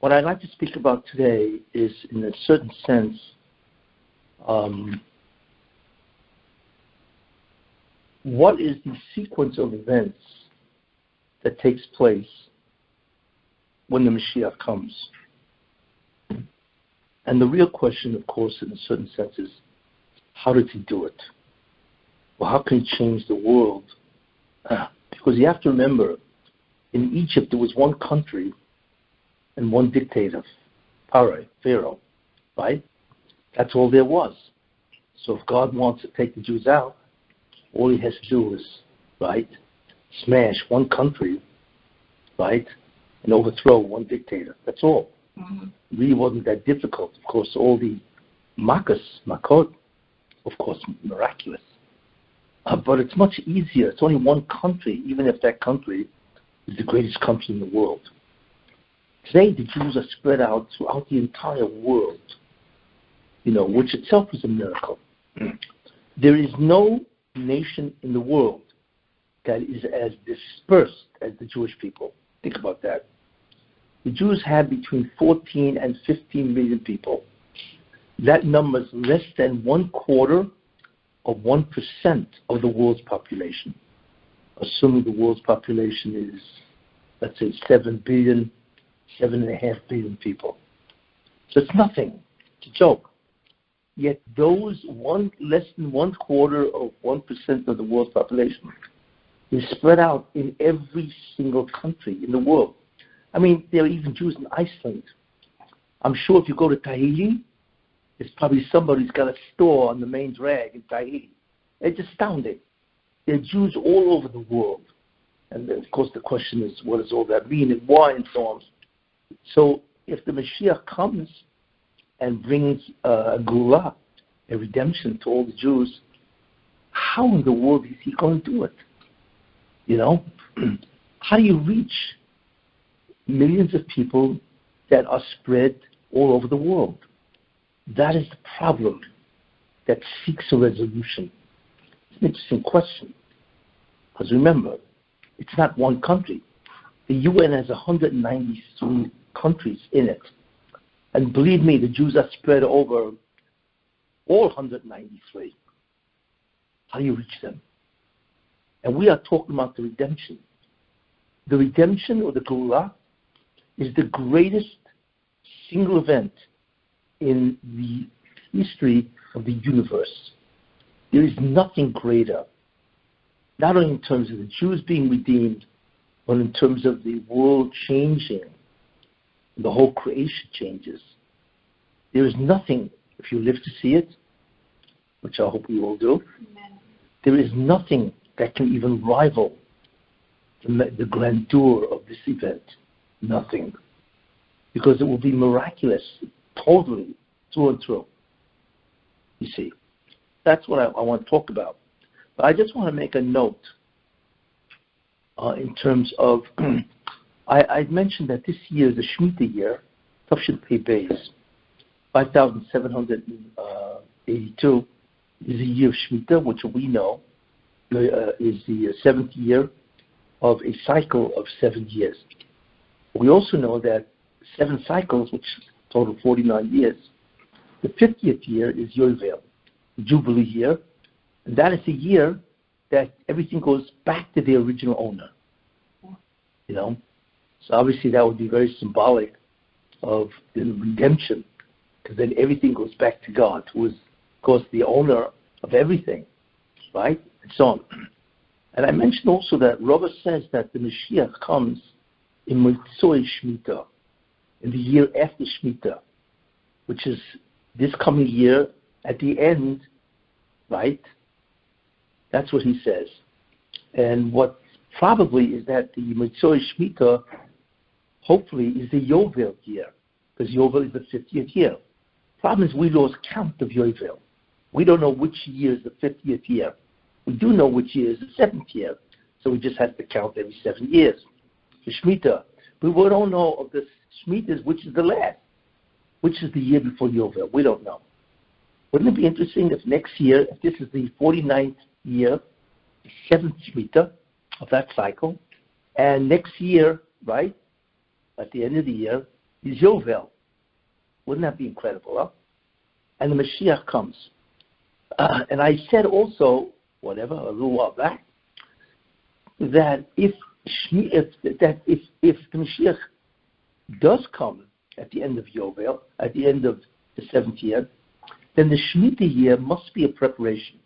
What I'd like to speak about today is, in a certain sense, what is the sequence of events that takes place when the Mashiach comes? And the real question, of course, in a certain sense, is how did he do it? Well, how can he change the world? Because you have to remember, in Egypt there was one country and one dictator, Pharaoh, right? That's all there was. So if God wants to take the Jews out, all he has to do is, right, smash one country, right, and overthrow one dictator. That's all. Mm-hmm. It really wasn't that difficult. Of course, all the makot, of course, miraculous. But it's much easier. It's only one country, even if that country is the greatest country in the world. Today, the Jews are spread out throughout the entire world, which itself is a miracle. There is no nation in the world that is as dispersed as the Jewish people. Think about that. The Jews have between 14 and 15 million people. That number is less than 1/4 of 1% of the world's population. Assuming the world's population is, let's say, 7 billion, 7.5 billion people. So it's nothing. It's a joke. Yet those less than 1/4 of 1% of the world's population is spread out in every single country in the world. I mean, there are even Jews in Iceland. I'm sure if you go to Tahiti, there's probably somebody who's got a store on the main drag in Tahiti. It's astounding. There are Jews all over the world. And of course the question is, what does all that mean and why and so on. So if the Mashiach comes and brings a gula, a redemption to all the Jews, how in the world is he going to do it? How do you reach millions of people that are spread all over the world? That is the problem that seeks a resolution. It's an interesting question. Because remember, it's not one country. The UN has 193 countries in it. And believe me, the Jews are spread over all 193. How do you reach them? And we are talking about the redemption. The redemption, or the Geulah, is the greatest single event in the history of the universe. There is nothing greater, not only in terms of the Jews being redeemed, but in terms of the world changing. The whole creation changes. There is nothing, if you live to see it, which I hope we all do, Amen. There is nothing that can even rival the grandeur of this event. Nothing. Because it will be miraculous, totally, through and through. You see. That's what I want to talk about. But I just want to make a note in terms of, I mentioned that this year is the shmita year, Tafshin Pei Beis, 5,782 is a year of shmita, which we know is the 7th year of a cycle of 7 years. We also know that 7 cycles, which total 49 years, the 50th year is Yovel, the jubilee year, and that is the year that everything goes back to the original owner. So obviously that would be very symbolic of the redemption, because then everything goes back to God, who is, of course, the owner of everything, right? And so on. And I mentioned also that Rabbi says that the Mashiach comes in Mitzvah Shmita, in the year after Shmita, which is this coming year at the end, right? That's what he says. And what probably is that the Mitzvah Shmita, hopefully, is the Yovel year, because Yovel is the 50th year. Problem is we lost count of Yovel. We don't know which year is the 50th year. We do know which year is the 7th year, so we just have to count every 7 years. The Shemitah. But we don't know of the Shemitas, which is the last, which is the year before Yovel. We don't know. Wouldn't it be interesting if next year, if this is the 49th year, the 7th Shemitah of that cycle, and next year, right, at the end of the year, is Yovel. Wouldn't that be incredible, huh? And the Mashiach comes. And I said also, a little while back, that if the Mashiach does come at the end of Yovel, at the end of the 7th year, then the shmita year must be a preparation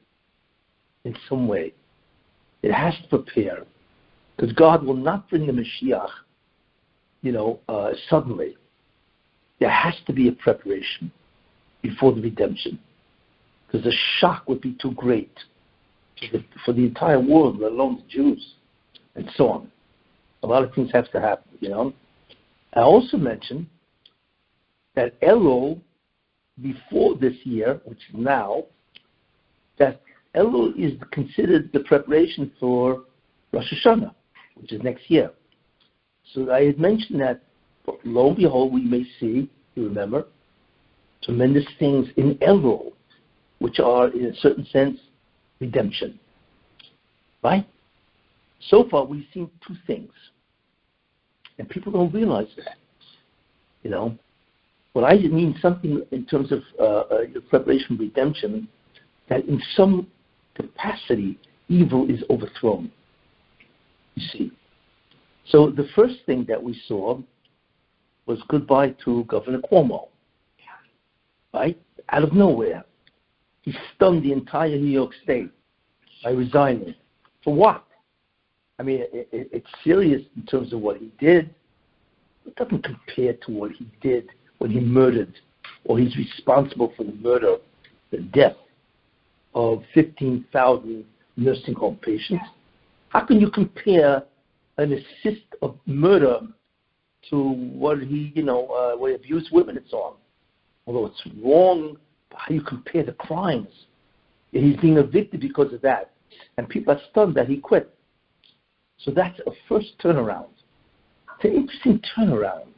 in some way. It has to prepare, because God will not bring the Mashiach, suddenly. There has to be a preparation before the redemption, because the shock would be too great for the entire world, let alone the Jews, and so on. A lot of things have to happen, I also mentioned that Elul, before this year, which is now, that Elul is considered the preparation for Rosh Hashanah, which is next year. So I had mentioned that, lo and behold, we may see, you remember, tremendous things in Elul, which are, in a certain sense, redemption. Right? So far, we've seen two things. And people don't realize that. What I mean something in terms of preparation for redemption, that in some capacity, evil is overthrown. You see. So the first thing that we saw was goodbye to Governor Cuomo. Right? Out of nowhere. He stunned the entire New York State by resigning. For what? I mean, it's serious in terms of what he did. It doesn't compare to what he did when he murdered, or he's responsible for the murder, the death of 15,000 nursing home patients. How can you compare an assist of murder to what he, where he abused women and so on? Although it's wrong, how do you compare the crimes? He's being evicted because of that. And people are stunned that he quit. So that's a first turnaround. It's an interesting turnaround.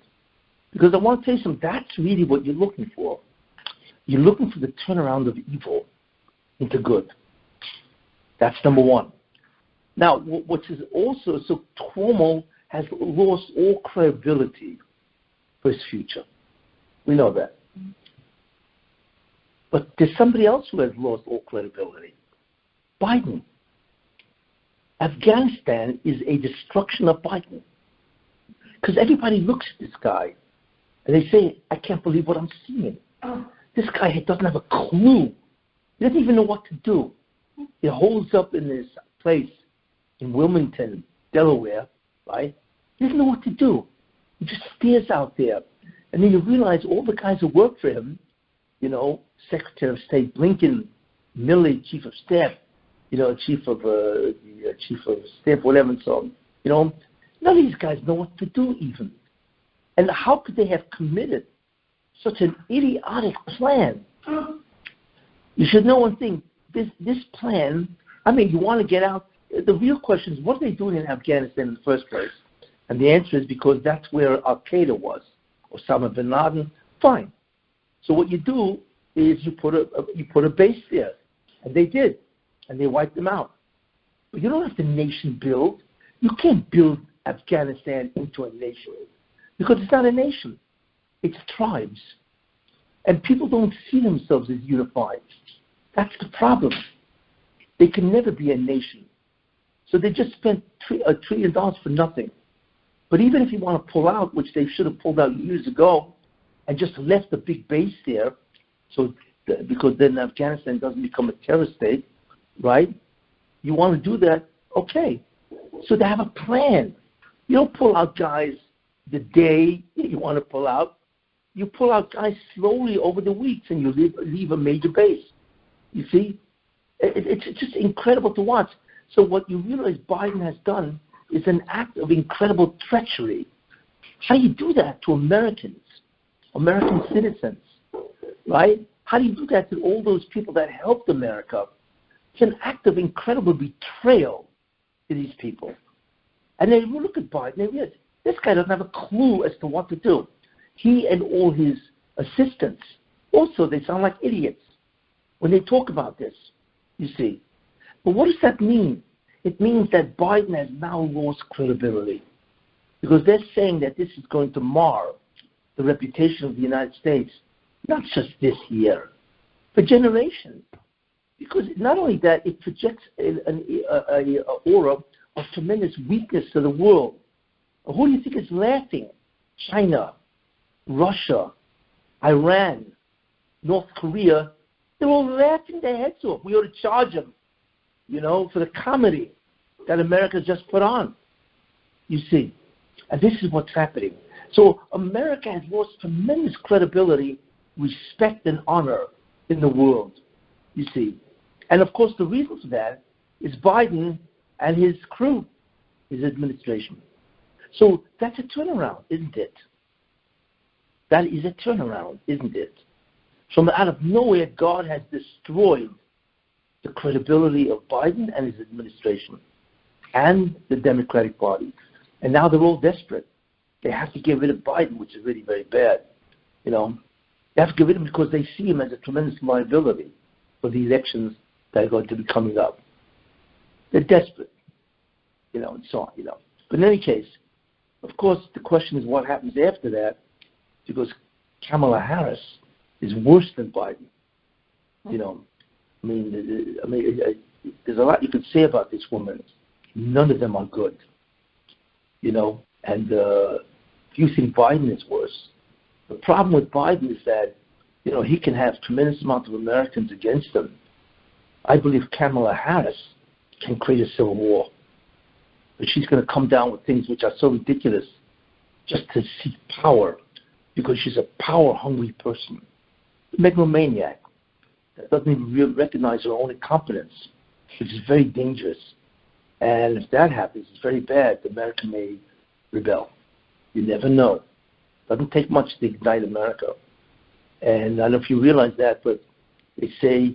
Because I want to tell you something, that's really what you're looking for. You're looking for the turnaround of evil into good. That's number one. Now, what is also, so Cuomo has lost all credibility for his future. We know that. But there's somebody else who has lost all credibility. Biden. Afghanistan is a destruction of Biden. Because everybody looks at this guy and they say, I can't believe what I'm seeing. This guy doesn't have a clue. He doesn't even know what to do. He holds up in this place in Wilmington, Delaware, right? He doesn't know what to do. He just stares out there. And then you realize all the guys who work for him, Secretary of State Blinken, Milley, Chief of Staff, Chief of Staff, whatever, and so on. None of these guys know what to do even. And how could they have committed such an idiotic plan? You should know one thing. This plan, you want to get out. The real question is, what are they doing in Afghanistan in the first place? And the answer is because that's where Al-Qaeda was, Osama bin Laden. Fine. So what you do is you put a base there. And they did. And they wiped them out. But you don't have to nation build. You can't build Afghanistan into a nation. Because it's not a nation. It's tribes. And people don't see themselves as unified. That's the problem. They can never be a nation. So they just spent $1 trillion for nothing. But even if you want to pull out, which they should have pulled out years ago, and just left a big base there, because then Afghanistan doesn't become a terror state, right? You want to do that? Okay. So they have a plan. You don't pull out guys the day you want to pull out. You pull out guys slowly over the weeks, and you leave a major base. You see? It's just incredible to watch. So what you realize Biden has done is an act of incredible treachery. How do you do that to Americans, American citizens, right? How do you do that to all those people that helped America? It's an act of incredible betrayal to these people. And then you look at Biden, they realize this guy doesn't have a clue as to what to do. He and all his assistants, also, they sound like idiots when they talk about this, you see. But what does that mean? It means that Biden has now lost credibility because they're saying that this is going to mar the reputation of the United States, not just this year, for generations. Because not only that, it projects an aura of tremendous weakness to the world. Who do you think is laughing? China, Russia, Iran, North Korea. They're all laughing their heads off. We ought to charge them, for the comedy that America just put on. You see. And this is what's happening. So America has lost tremendous credibility, respect, and honor in the world. You see. And of course, the reason for that is Biden and his crew, his administration. So that's a turnaround, isn't it? That is a turnaround, isn't it? From out of nowhere, God has destroyed the credibility of Biden and his administration and the Democratic Party. And now they're all desperate. They have to get rid of Biden, which is really very bad. They have to get rid of him because they see him as a tremendous liability for the elections that are going to be coming up. They're desperate, and so on, But in any case, of course, the question is what happens after that, because Kamala Harris is worse than Biden. There's a lot you could say about this woman. None of them are good, And if you think Biden is worse, the problem with Biden is that, he can have tremendous amount of Americans against him. I believe Kamala Harris can create a civil war. But she's going to come down with things which are so ridiculous just to seek power because she's a power-hungry person. A megalomaniac that doesn't even recognize her own incompetence, which is very dangerous. And if that happens, it's very bad. America may rebel. You never know. It doesn't take much to ignite America. And I don't know if you realize that, but they say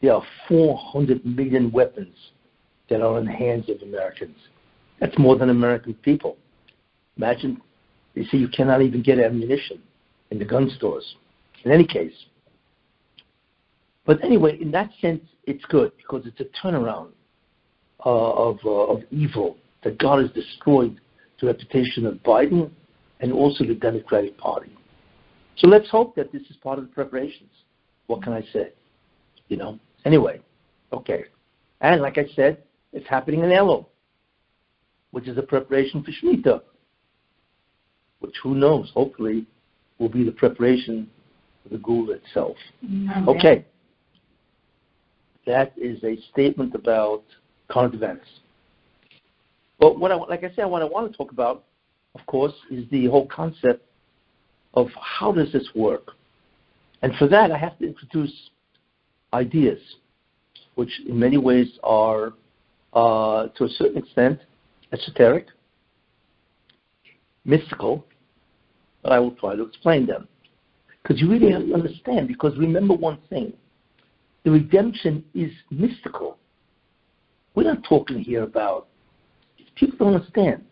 there are 400 million weapons that are in the hands of Americans. That's more than American people. Imagine, they say you cannot even get ammunition in the gun stores. In any case. But anyway, in that sense, it's good because it's a turnaround of evil, that God has destroyed the reputation of Biden and also the Democratic Party. So let's hope that this is part of the preparations. What can I say? Anyway, okay. And like I said, it's happening in Elul, which is a preparation for shmita, which who knows, hopefully, will be the preparation for the Gula itself. Okay. That is a statement about current events. But what I want to talk about, of course, is the whole concept of how does this work. And for that, I have to introduce ideas, which in many ways are, to a certain extent, esoteric, mystical, but I will try to explain them. Because you really have to understand, because remember one thing, the redemption is mystical. We're not talking here about, people don't understand.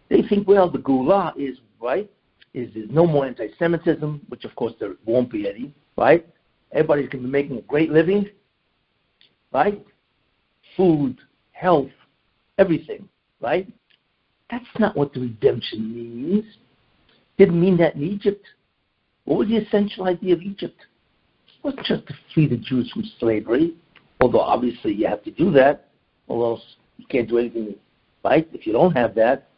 They think, well, the Gula is, right, is there's no more anti-Semitism, which of course there won't be any, right? Everybody's going to be making a great living, right? Food, health, everything, right? That's not what the redemption means. Didn't mean that in Egypt. What was the essential idea of Egypt? It wasn't just to free the Jews from slavery, although obviously you have to do that, or else you can't do anything, right? If you don't have that.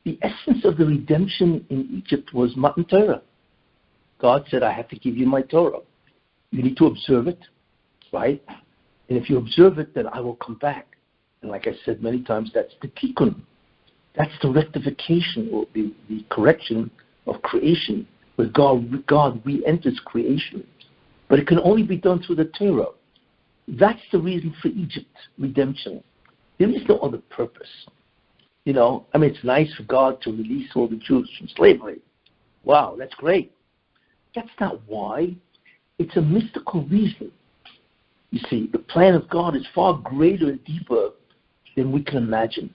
The essence of the redemption in Egypt was Matan Torah. God said, I have to give you my Torah. You need to observe it, right? And if you observe it, then I will come back. And like I said many times, that's the tikkun. That's the rectification, or the correction of creation, where God re-enters creation. But it can only be done through the Torah. That's the reason for Egypt, redemption. There is no other purpose. It's nice for God to release all the Jews from slavery. Wow, that's great. That's not why. It's a mystical reason. You see, the plan of God is far greater and deeper than we can imagine.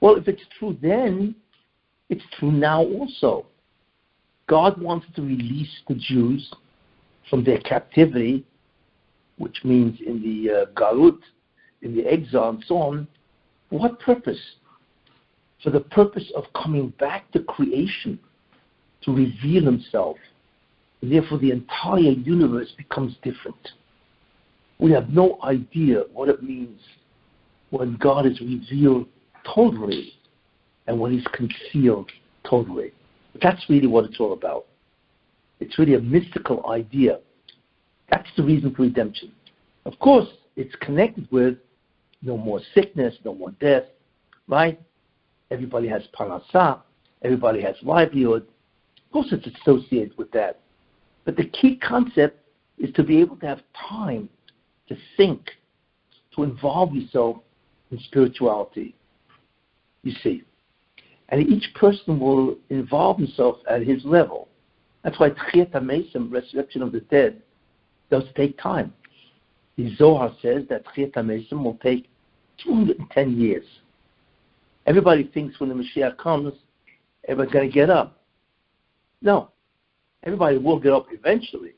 Well, if it's true then, it's true now also. God wants to release the Jews from their captivity, which means in the galut, in the exile and so on. For what purpose? For the purpose of coming back to creation, to reveal himself. And therefore, the entire universe becomes different. We have no idea what it means when God is revealed totally and when he's concealed totally. But that's really what it's all about. It's really a mystical idea. That's the reason for redemption. Of course, it's connected with no more sickness, no more death, right? Everybody has parnasah, everybody has livelihood. Of course, it's associated with that. But the key concept is to be able to have time to think, to involve yourself in spirituality. You see. And each person will involve himself at his level. That's why Tchiyat HaMesim, resurrection of the dead, does take time. The Zohar says that Tchiyat HaMesim will take 210 years. Everybody thinks when the Mashiach comes, everybody's going to get up. No. Everybody will get up eventually.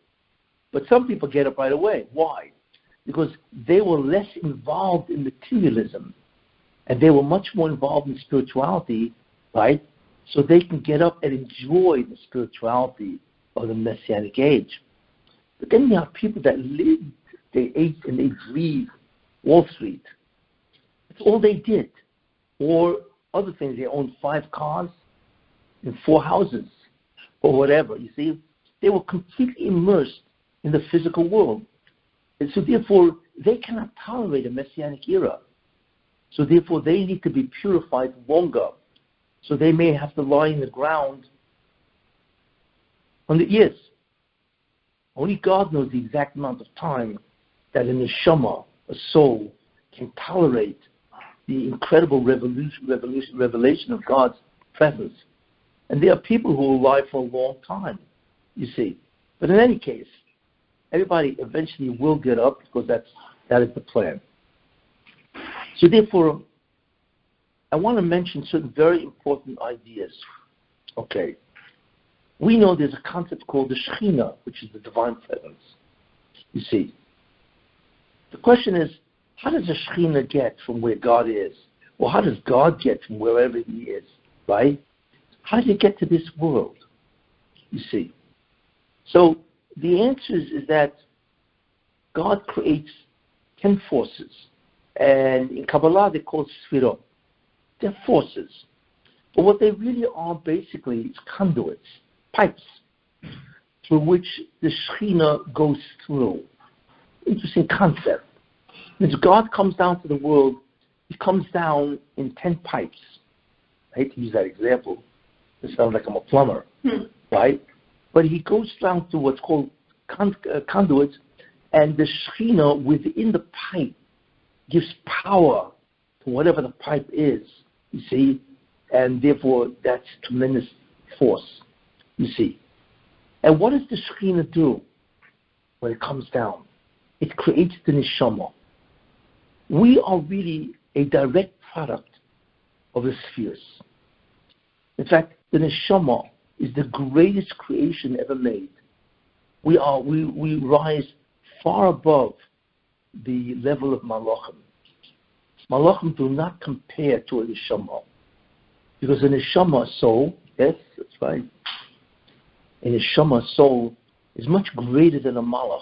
But some people get up right away. Why? Because they were less involved in materialism. And they were much more involved in spirituality, right? So they can get up and enjoy the spirituality of the Messianic age. But then you have people that lived, they ate and they breathed Wall Street. That's all they did. Or other things, they owned 5 cars and 4 houses or whatever. You see, they were completely immersed in the physical world. And so therefore, they cannot tolerate a Messianic era. So therefore, they need to be purified longer. So they may have to lie in the ground 100 years. Only God knows the exact amount of time that in the neshama, a soul, can tolerate the incredible revelation of God's presence. And there are people who will lie for a long time, you see. But in any case, everybody eventually will get up because that is the plan. So therefore, I want to mention certain very important ideas. Okay. We know there's a concept called the shreena, which is the divine presence. You see. The question is, how does the shreena get from where God is? Or how does God get from wherever he is? Right? How does it get to this world? You see. So the answer is that God creates 10 forces. And in Kabbalah, they're called sfirot. They're forces. But what they really are basically is conduits, pipes, through which the shreena goes through. Interesting concept. As God comes down to the world, he comes down in 10 pipes. I hate to use that example. It sounds like I'm a plumber, right? But he goes down to what's called conduits, and the shreena within the pipe gives power to whatever the pipe is, you see, and therefore that's tremendous force, you see. And what does the shreena do when it comes down? It creates the neshama. We are really a direct product of the spheres. In fact, the neshama is the greatest creation ever made. We rise far above the level of malachim. Malachim do not compare to a neshama, because a neshama soul, yes, that's right. A neshama soul is much greater than a malach.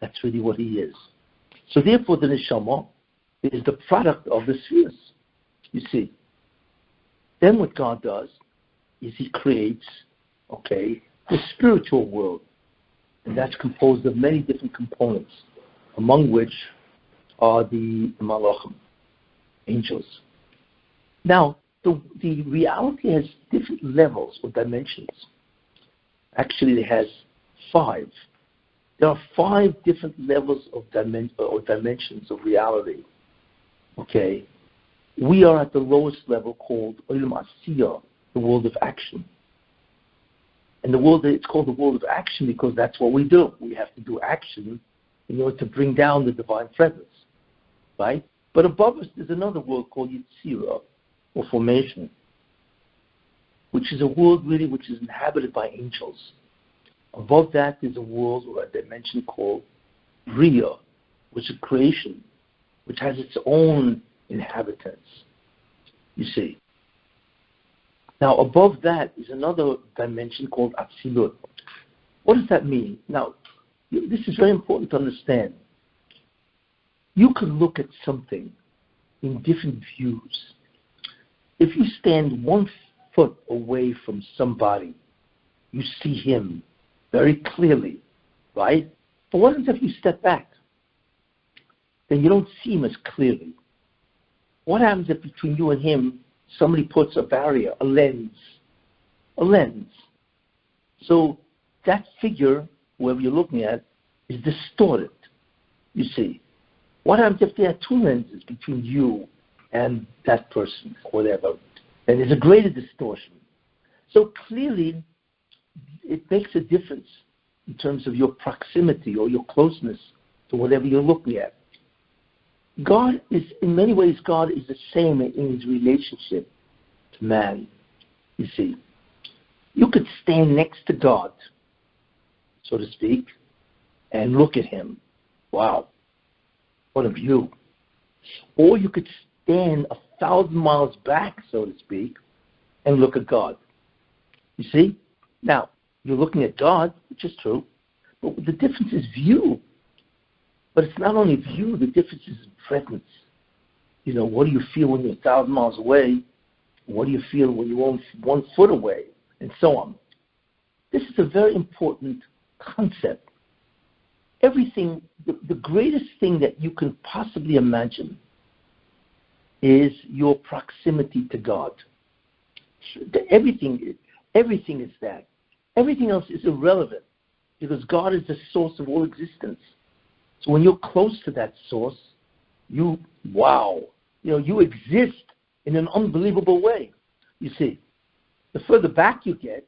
That's really what he is. So therefore, the neshama is the product of the spheres. You see. Then what God does is he creates, the spiritual world. And that's composed of many different components, among which are the malachim, angels. Now, the reality has different levels or dimensions. Actually, it has 5. There are 5 different levels of dimensions of reality. Okay? We are at the lowest level called Olam Asiyah, the world of action. And it's called the world of action because that's what we do. We have to do action in order to bring down the divine presence. Right? But above us, there's another world called Yetzirah, or formation, which is a world really which is inhabited by angels. Above that, there's a world or a dimension called Bria, which is creation, which has its own inhabitants. You see. Now, above that is another dimension called Atzilut. What does that mean? Now, this is very important to understand. You can look at something in different views. If you stand 1 foot away from somebody, you see him very clearly, right? But what happens if you step back? Then you don't see him as clearly. What happens if between you and him, somebody puts a barrier, a lens? A lens. So that figure, whoever you're looking at, is distorted, you see. What happens if there are 2 lenses between you and that person, or whatever? Then there's a greater distortion. So clearly, it makes a difference in terms of your proximity or your closeness to whatever you're looking at. God is, in many ways, God is the same in his relationship to man, you see. You could stand next to God, so to speak, and look at him. Wow, what a view. Or you could stand 1,000 miles back, so to speak, and look at God. You see? Now, you're looking at God, which is true, but the difference is view. But it's not only view, the difference is presence. You know, what do you feel when you're 1,000 miles away? What do you feel when you're 1 foot away? And so on. This is a very important concept. Everything, the greatest thing that you can possibly imagine is your proximity to God. Everything is that. Everything else is irrelevant because God is the source of all existence. So when you're close to that source, you exist in an unbelievable way. You see, the further back you get,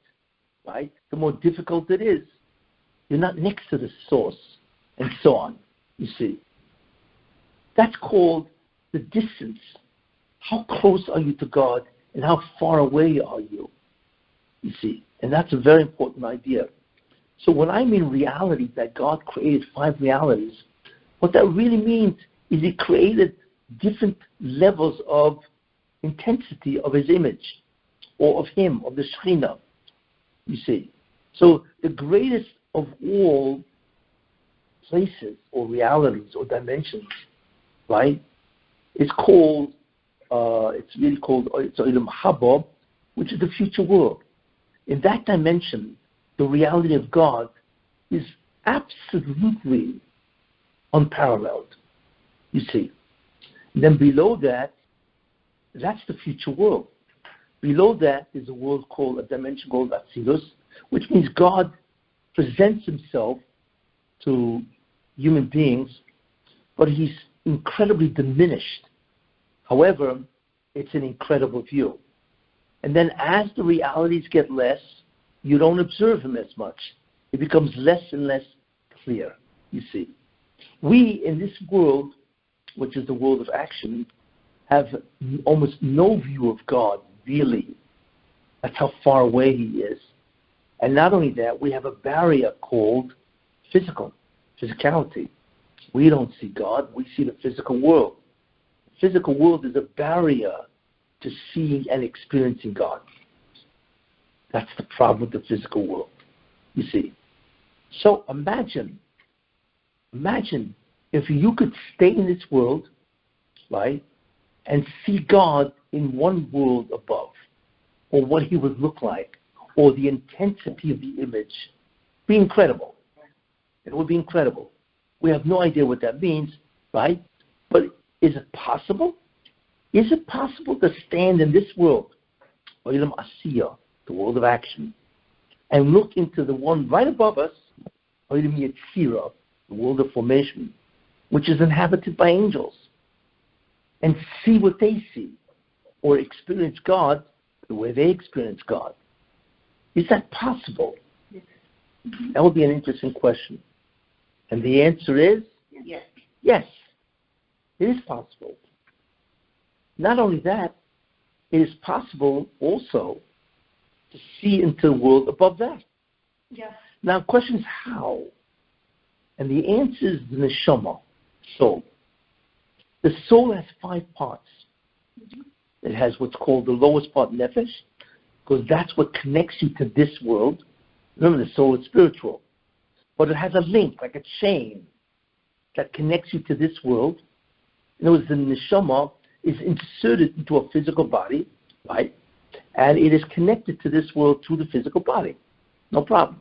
right, the more difficult it is. You're not next to the source, and so on. You see, that's called the distance. How close are you to God, and how far away are you? You see, and that's a very important idea. So when I mean reality, that God created 5 realities, what that really means is he created different levels of intensity of his image, or of him, of the shreena, you see. So the greatest of all places, or realities, or dimensions, right, is called, it's Olam Haba, which is the future world. In that dimension, the reality of God is absolutely unparalleled, you see. And then below that, that's the future world. Below that is a dimension called Atzilus, which means God presents himself to human beings, but he's incredibly diminished. However, it's an incredible view. And then as the realities get less, you don't observe him as much. It becomes less and less clear, you see. We, in this world, which is the world of action, have almost no view of God, really. That's how far away he is. And not only that, we have a barrier called physicality. We don't see God, we see the physical world. The physical world is a barrier to seeing and experiencing God. That's the problem with the physical world, you see. So imagine if you could stay in this world, right, and see God in one world above, or what he would look like, or the intensity of the image. Be incredible. It would be incredible. We have no idea what that means, right? But is it possible? Is it possible to stand in this world, Olam Asiya, the world of action, and look into the one right above us, Olam Yetzira, the world of formation, which is inhabited by angels, and see what they see, or experience God the way they experience God? Is that possible? Yes. That would be an interesting question. And the answer is? Yes. Yes, it is possible. Not only that, it is possible also to see into the world above that. Yes. Now, the question is how? And the answer is the neshama, soul. The soul has 5 parts. Mm-hmm. It has what's called the lowest part, nefesh, because that's what connects you to this world. Remember, the soul is spiritual. But it has a link, like a chain, that connects you to this world. In other words, the neshama is inserted into a physical body, right? And it is connected to this world through the physical body. No problem.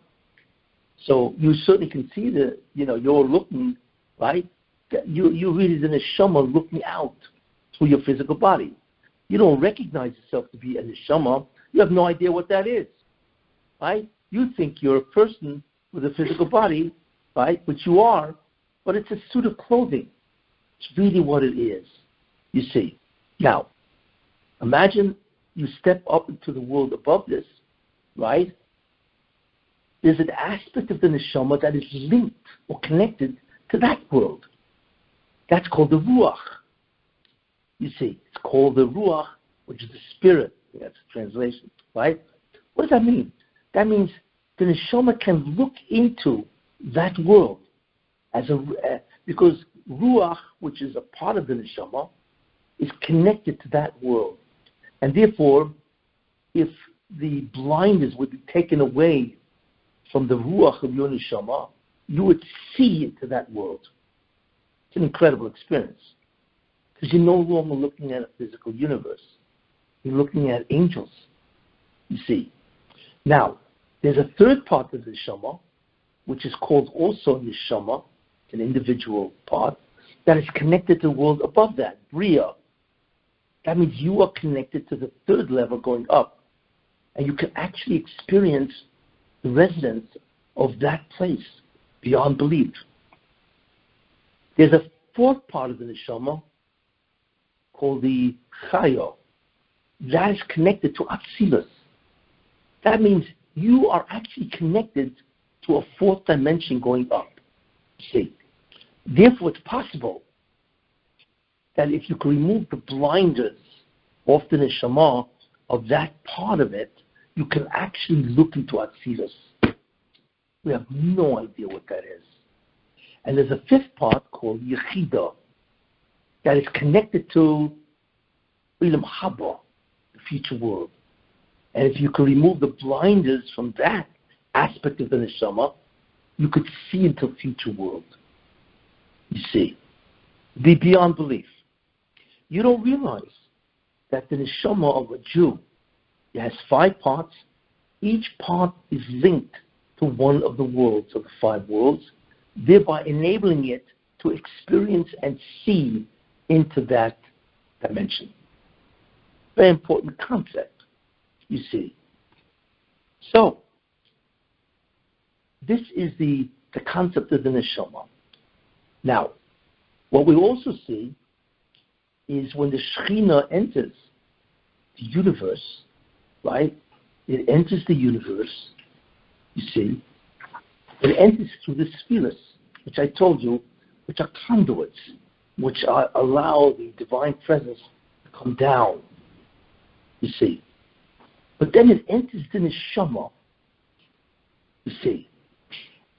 So you certainly can see that, you're looking, right? You really the neshama looking out through your physical body. You don't recognize yourself to be a neshama. You have no idea what that is, right? You think you're a person with a physical body, right? Which you are, but it's a suit of clothing. It's really what it is, you see. Now, imagine you step up into the world above this, right? There's an aspect of the neshama that is linked or connected to that world. That's called the ruach. You see, it's called the ruach, which is the spirit. That's the translation, right? What does that mean? That means the neshama can look into that world because ruach, which is a part of the neshama, is connected to that world. And therefore, if the blinders would be taken away from the ruach of your neshama, you would see into that world. It's an incredible experience. Because you're no longer looking at a physical universe. You're looking at angels, you see. Now, there's a third part of the neshama, which is called also neshama, an individual part, that is connected to the world above that, bria. That means you are connected to the third level going up. And you can actually experience the residence of that place beyond belief. There's a fourth part of the neshama called the chaya. That is connected to atzilus. That means you are actually connected to a fourth dimension going up. See? Therefore, it's possible that if you can remove the blinders off the neshama of that part of it, you can actually look into atzilus. We have no idea what that is. And there's a fifth part called yechida that is connected to Ilam Haba, the future world. And if you can remove the blinders from that aspect of the neshama, you could see into the future world. You see, be beyond belief. You don't realize that the neshama of a Jew, it has 5 parts. Each part is linked to one of the worlds, of the 5 worlds, thereby enabling it to experience and see into that dimension. Very important concept, you see. So, this is the concept of the neshama. Now, what we also see is when the shreena enters the universe, right? It enters the universe, you see. It enters through the spheres, which I told you, which are conduits, which allow the divine presence to come down, you see. But then it enters the neshama, you see.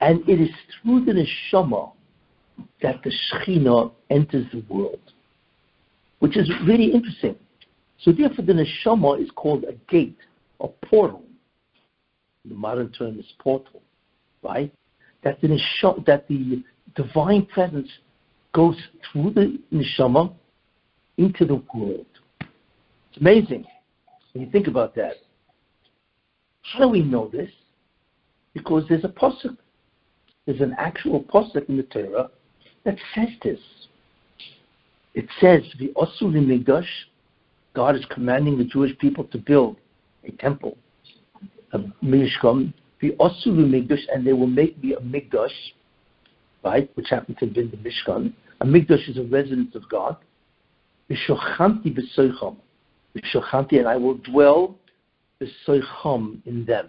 And it is through the neshama that the shreena enters the world, which is really interesting. So therefore the neshama is called a gate, a portal. The modern term is portal, right? That the divine presence goes through the neshama into the world. It's amazing when you think about that. How do we know this? Because there's a pasuk. There's an actual pasuk in the Torah that says this. It says, "V'osu limigdash," God is commanding the Jewish people to build a temple, a Mishkan. "V'osu limigdash," and they will make me a migdash, right? Which happens to have been the Mishkan. A migdash is a residence of God. "V'shochanti b'soicham," "V'shochanti," and I will dwell b'soicham in them.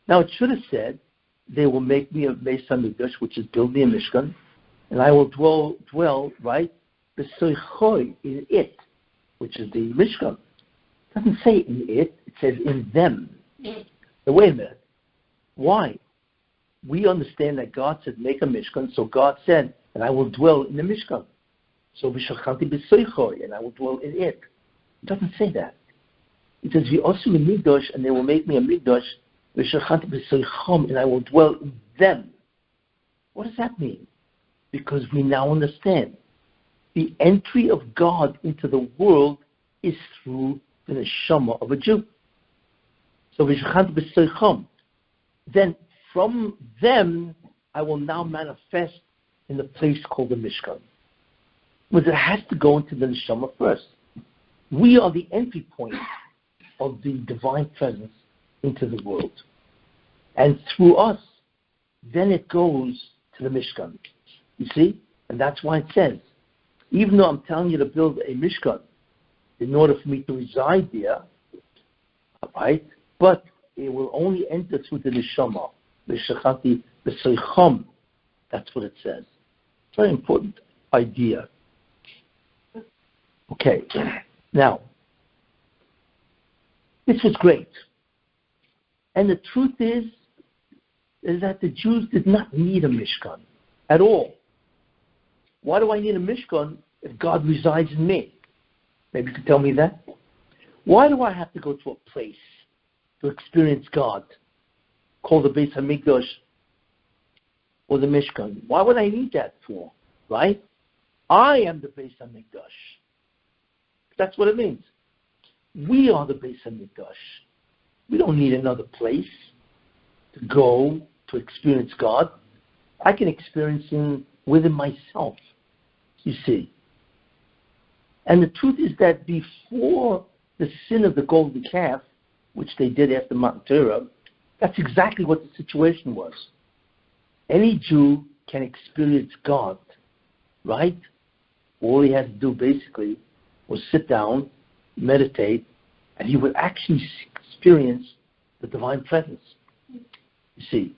Now it should have said, "They will make me a Beis Hamikdash," which is build me a Mishkan, and I will dwell, right, b'soichoi, in it, which is the Mishkan. It doesn't say in it, it says in them. So wait a minute. Why? We understand that God said make a Mishkan, so God said, and I will dwell in the Mishkan. So v'shachanti b'soichoi, and I will dwell in it. It doesn't say that. It says, "V'osu migdosh," and they will make me a migdosh, and I will dwell in them. What does that mean? Because we now understand the entry of God into the world is through the neshama of a Jew. So then from them I will now manifest in the place called the Mishkan. But it has to go into the neshama first. We are the entry point of the divine presence into the world. And through us, then it goes to the Mishkan. You see? And that's why it says, even though I'm telling you to build a Mishkan in order for me to reside there, right? But it will only enter through the neshama, the b'seicham. That's what it says. Very important idea. Okay. Now, this was great. And the truth is that the Jews did not need a Mishkan at all. Why do I need a Mishkan if God resides in me? Maybe you could tell me that. Why do I have to go to a place to experience God, called the Beis HaMikdash or the Mishkan? Why would I need that for? Right? I am the Beis HaMikdash. That's what it means. We are the Beis HaMikdash. We don't need another place to go to experience God. I can experience Him within myself, you see. And the truth is that before the sin of the golden calf, which they did after Mount Torah, that's exactly what the situation was. Any Jew can experience God, right? All he had to do basically was sit down, meditate, and he would actually experience the divine presence. You see.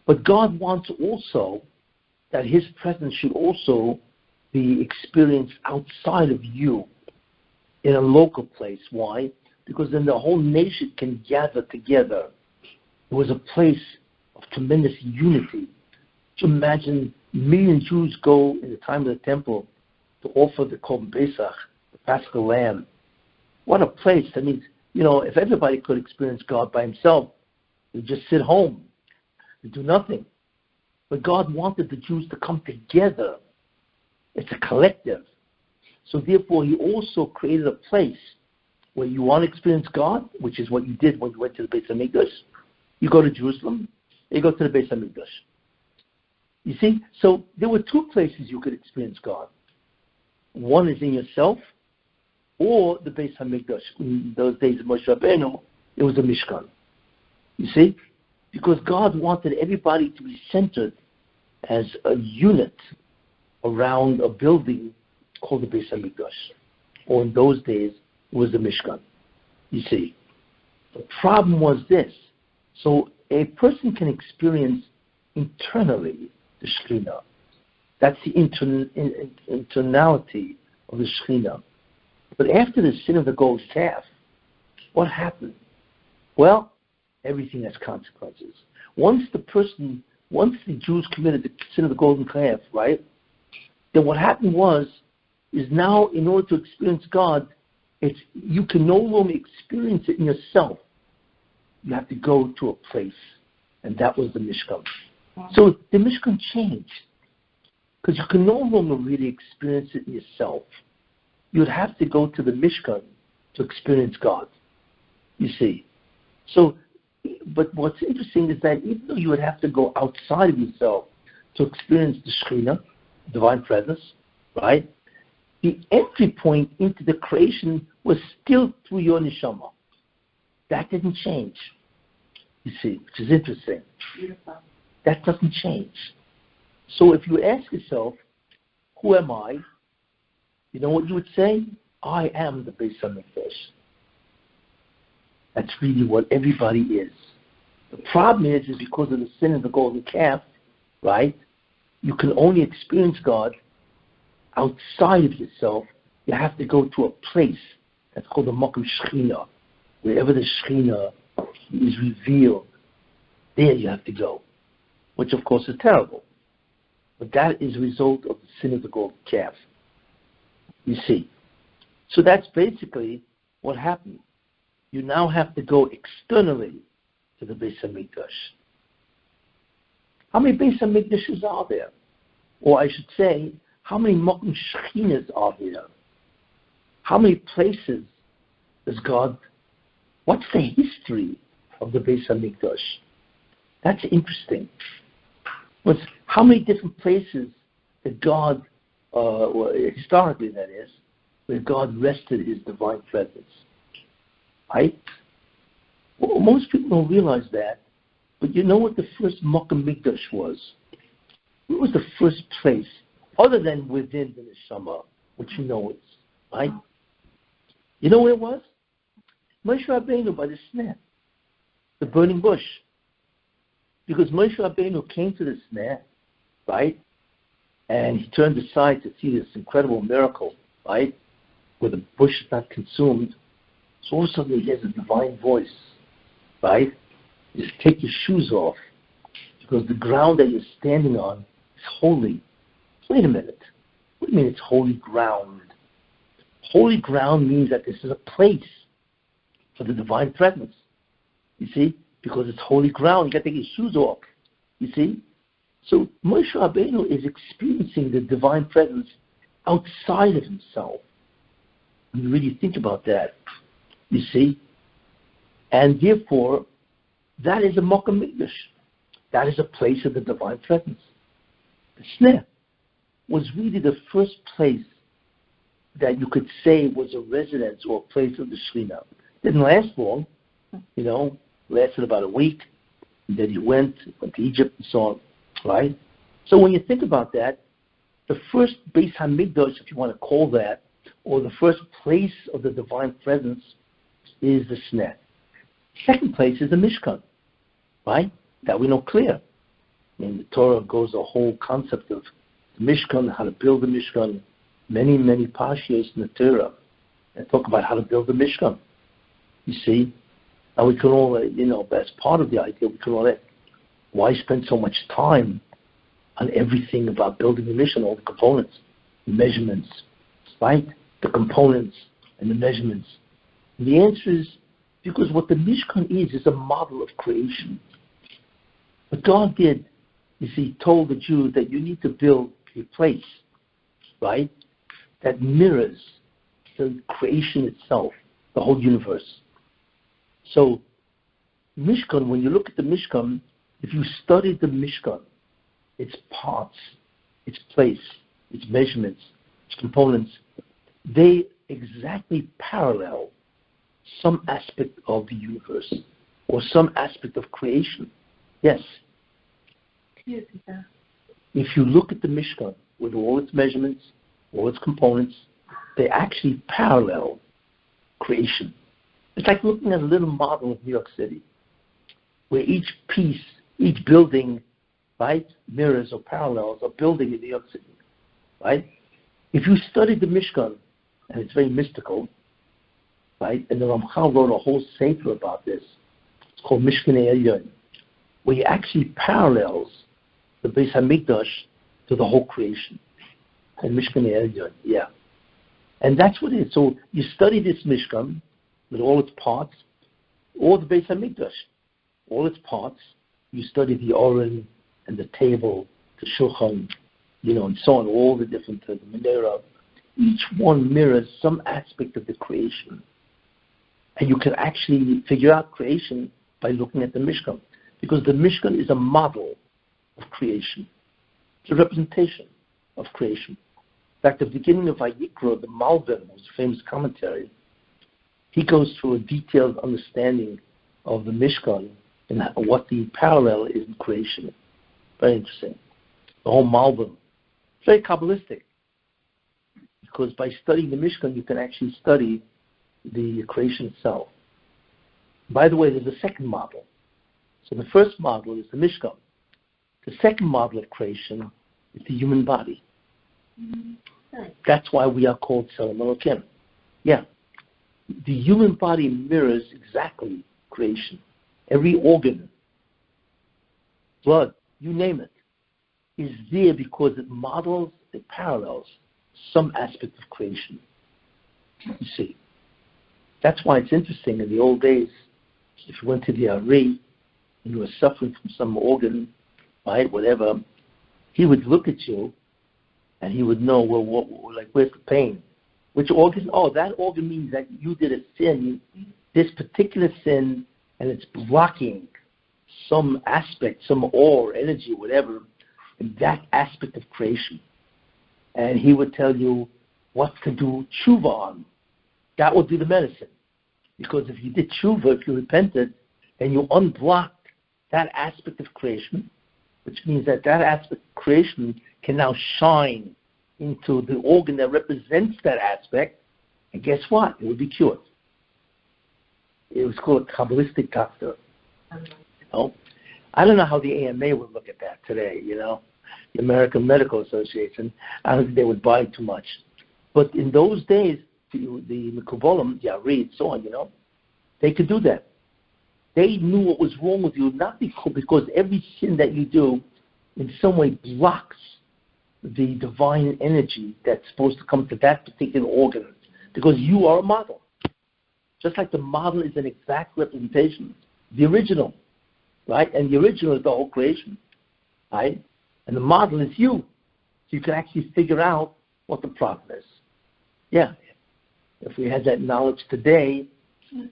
But God wants also that His presence should also be experienced outside of you in a local place. Why? Because then the whole nation can gather together. It was a place of tremendous unity. Just imagine a million Jews go in the time of the temple to offer the Korban Pesach, the Paschal Lamb. What a place. I mean, if everybody could experience God by himself, they'd just sit home and do nothing. But God wanted the Jews to come together. It's a collective. So therefore, He also created a place where you want to experience God, which is what you did when you went to the Beis HaMikdash. You go to Jerusalem, you go to the Beis HaMikdash. You see? So there were two places you could experience God. One is in yourself, or the Beis HaMikdash. In those days of Moshe Rabbeinu, it was a Mishkan. You see? Because God wanted everybody to be centered as a unit around a building called the Beis HaMikdash. Or in those days, it was the Mishkan. You see? The problem was this. So a person can experience internally the shreena. That's the internality of the shreena. But after the sin of the golden calf, what happened? Well, everything has consequences. Once the Jews committed the sin of the golden calf, right? Then what happened is now in order to experience God, you can no longer experience it in yourself. You have to go to a place, and that was the Mishkan. So the Mishkan changed, because you can no longer really experience it in yourself. You'd have to go to the Mishkan to experience God. You see. So, but what's interesting is that even though you would have to go outside of yourself to experience the shreena, divine presence, right? The entry point into the creation was still through your neshama. That didn't change. You see, which is interesting. Beautiful. That doesn't change. So if you ask yourself, who am I? You know what you would say? I am the Beis HaMikdash. That's really what everybody is. The problem is because of the sin of the golden calf, right? You can only experience God outside of yourself. You have to go to a place that's called the Makom Shreena. Wherever the Shreena is revealed, there you have to go. Which of course is terrible. But that is a result of the sin of the golden calf. You see. So that's basically what happened. you now have to go externally to the Beis HaMikdash. How many Beis HaMikdashes are there? Or I should say, how many Mokum Shechines are there? How many places does God... What's the history of the Beis HaMikdash? That's interesting. How many different places that God, historically that is, where God rested his divine presence? Right? Well, most people don't realize that, but you know what the first Mokum Mikdash was? It was the first place, other than within the Neshama, which you know is, right? You know where it was? Moshe Rabbeinu by the snare, the burning bush. Because Moshe Rabbeinu came to the snare, right? And he turned aside to see this incredible miracle, right? Where the bush is not consumed. So all of a sudden he hears a divine voice, right? He says, take your shoes off, because the ground that you're standing on is holy. Wait a minute. What do you mean it's holy ground? Holy ground means that this is a place for the divine presence. You see? Because it's holy ground. You got to take your shoes off. You see? So Moshe Rabbeinu is experiencing the divine presence outside of himself. When you really think about that, you see? And therefore, that is a Mokum Mikdash. That is a place of the divine presence. The snare was really the first place that you could say was a residence or a place of the shreena. Didn't last long, lasted about a week. And then he went to Egypt and so on, right? So when you think about that, the first Beis HaMikdash, if you want to call that, or the first place of the divine presence is the snare. Second place is the Mishkan, right? That we know clear. I mean, the Torah goes a whole concept of the Mishkan, how to build the Mishkan, many, many parshiyos in the Torah that talk about how to build the Mishkan. You see? And we can all, as part of the idea, we can all say, why spend so much time on everything about building the Mishkan, all the components, the measurements, right? The components and the measurements. And the answer is because what the Mishkan is a model of creation. What God did is he told the Jews that you need to build a place, right, that mirrors the creation itself, the whole universe. So, Mishkan, when you look at the Mishkan, if you study the Mishkan, its parts, its place, its measurements, its components, they exactly parallel some aspect of the universe or some aspect of creation. Yes. If you look at the Mishkan with all its measurements, all its components, they actually parallel creation. It's like looking at a little model of New York City, where each piece, each building, right, mirrors or parallels a building in New York City, right? If you study the Mishkan, and it's very mystical, right, and the Ramchal wrote a whole sefer about this, it's called Mishkan Elyon, where he actually parallels the Beis HaMikdash to the whole creation. And Mishkan Elyon, yeah. And that's what it is. So you study this Mishkan with all its parts, or the Beis HaMikdash, all its parts. You study the Oren and the table, the Shulchan, and so on, all the different, the Menorah. Each one mirrors some aspect of the creation. And you can actually figure out creation by looking at the Mishkan. Because the Mishkan is a model of creation. It's a representation of creation. In fact, at the beginning of Vayikra, the Malvin, who's a famous commentary, he goes through a detailed understanding of the Mishkan and what the parallel is in creation. Very interesting. The whole Malvin. It's very Kabbalistic. Because by studying the Mishkan, you can actually study the creation itself. By the way, there's a second model. So the first model is the Mishkan. The second model of creation is the human body. Mm-hmm. That's why we are called Tzelem Elokim. Yeah. The human body mirrors exactly creation. Every organ, blood, you name it, is there because it models, it parallels some aspect of creation. You see. That's why it's interesting. In the old days, if you went to the Ari and you were suffering from some organ, right, whatever, he would look at you and he would know, well, where's the pain? Which organ? Oh, that organ means that you did a sin, this particular sin, and it's blocking some aspect, some ore, energy, whatever, in that aspect of creation. And he would tell you what to do tshuva on. That would be the medicine. Because if you did tshuva, if you repented, then you unblocked that aspect of creation, which means that aspect of creation can now shine into the organ that represents that aspect, and guess what? It would be cured. It was called a Kabbalistic doctor. I don't know how the AMA would look at that today, the American Medical Association. I don't think they would buy too much. But in those days, the Mekubalim, the Ari, and so on, they could do that. They knew what was wrong with you, not because every sin that you do in some way blocks the divine energy that's supposed to come to that particular organ, because you are a model. Just like the model is an exact representation, the original, right? And the original is the whole creation, right? And the model is you. So you can actually figure out what the problem is. Yeah. If we had that knowledge today, it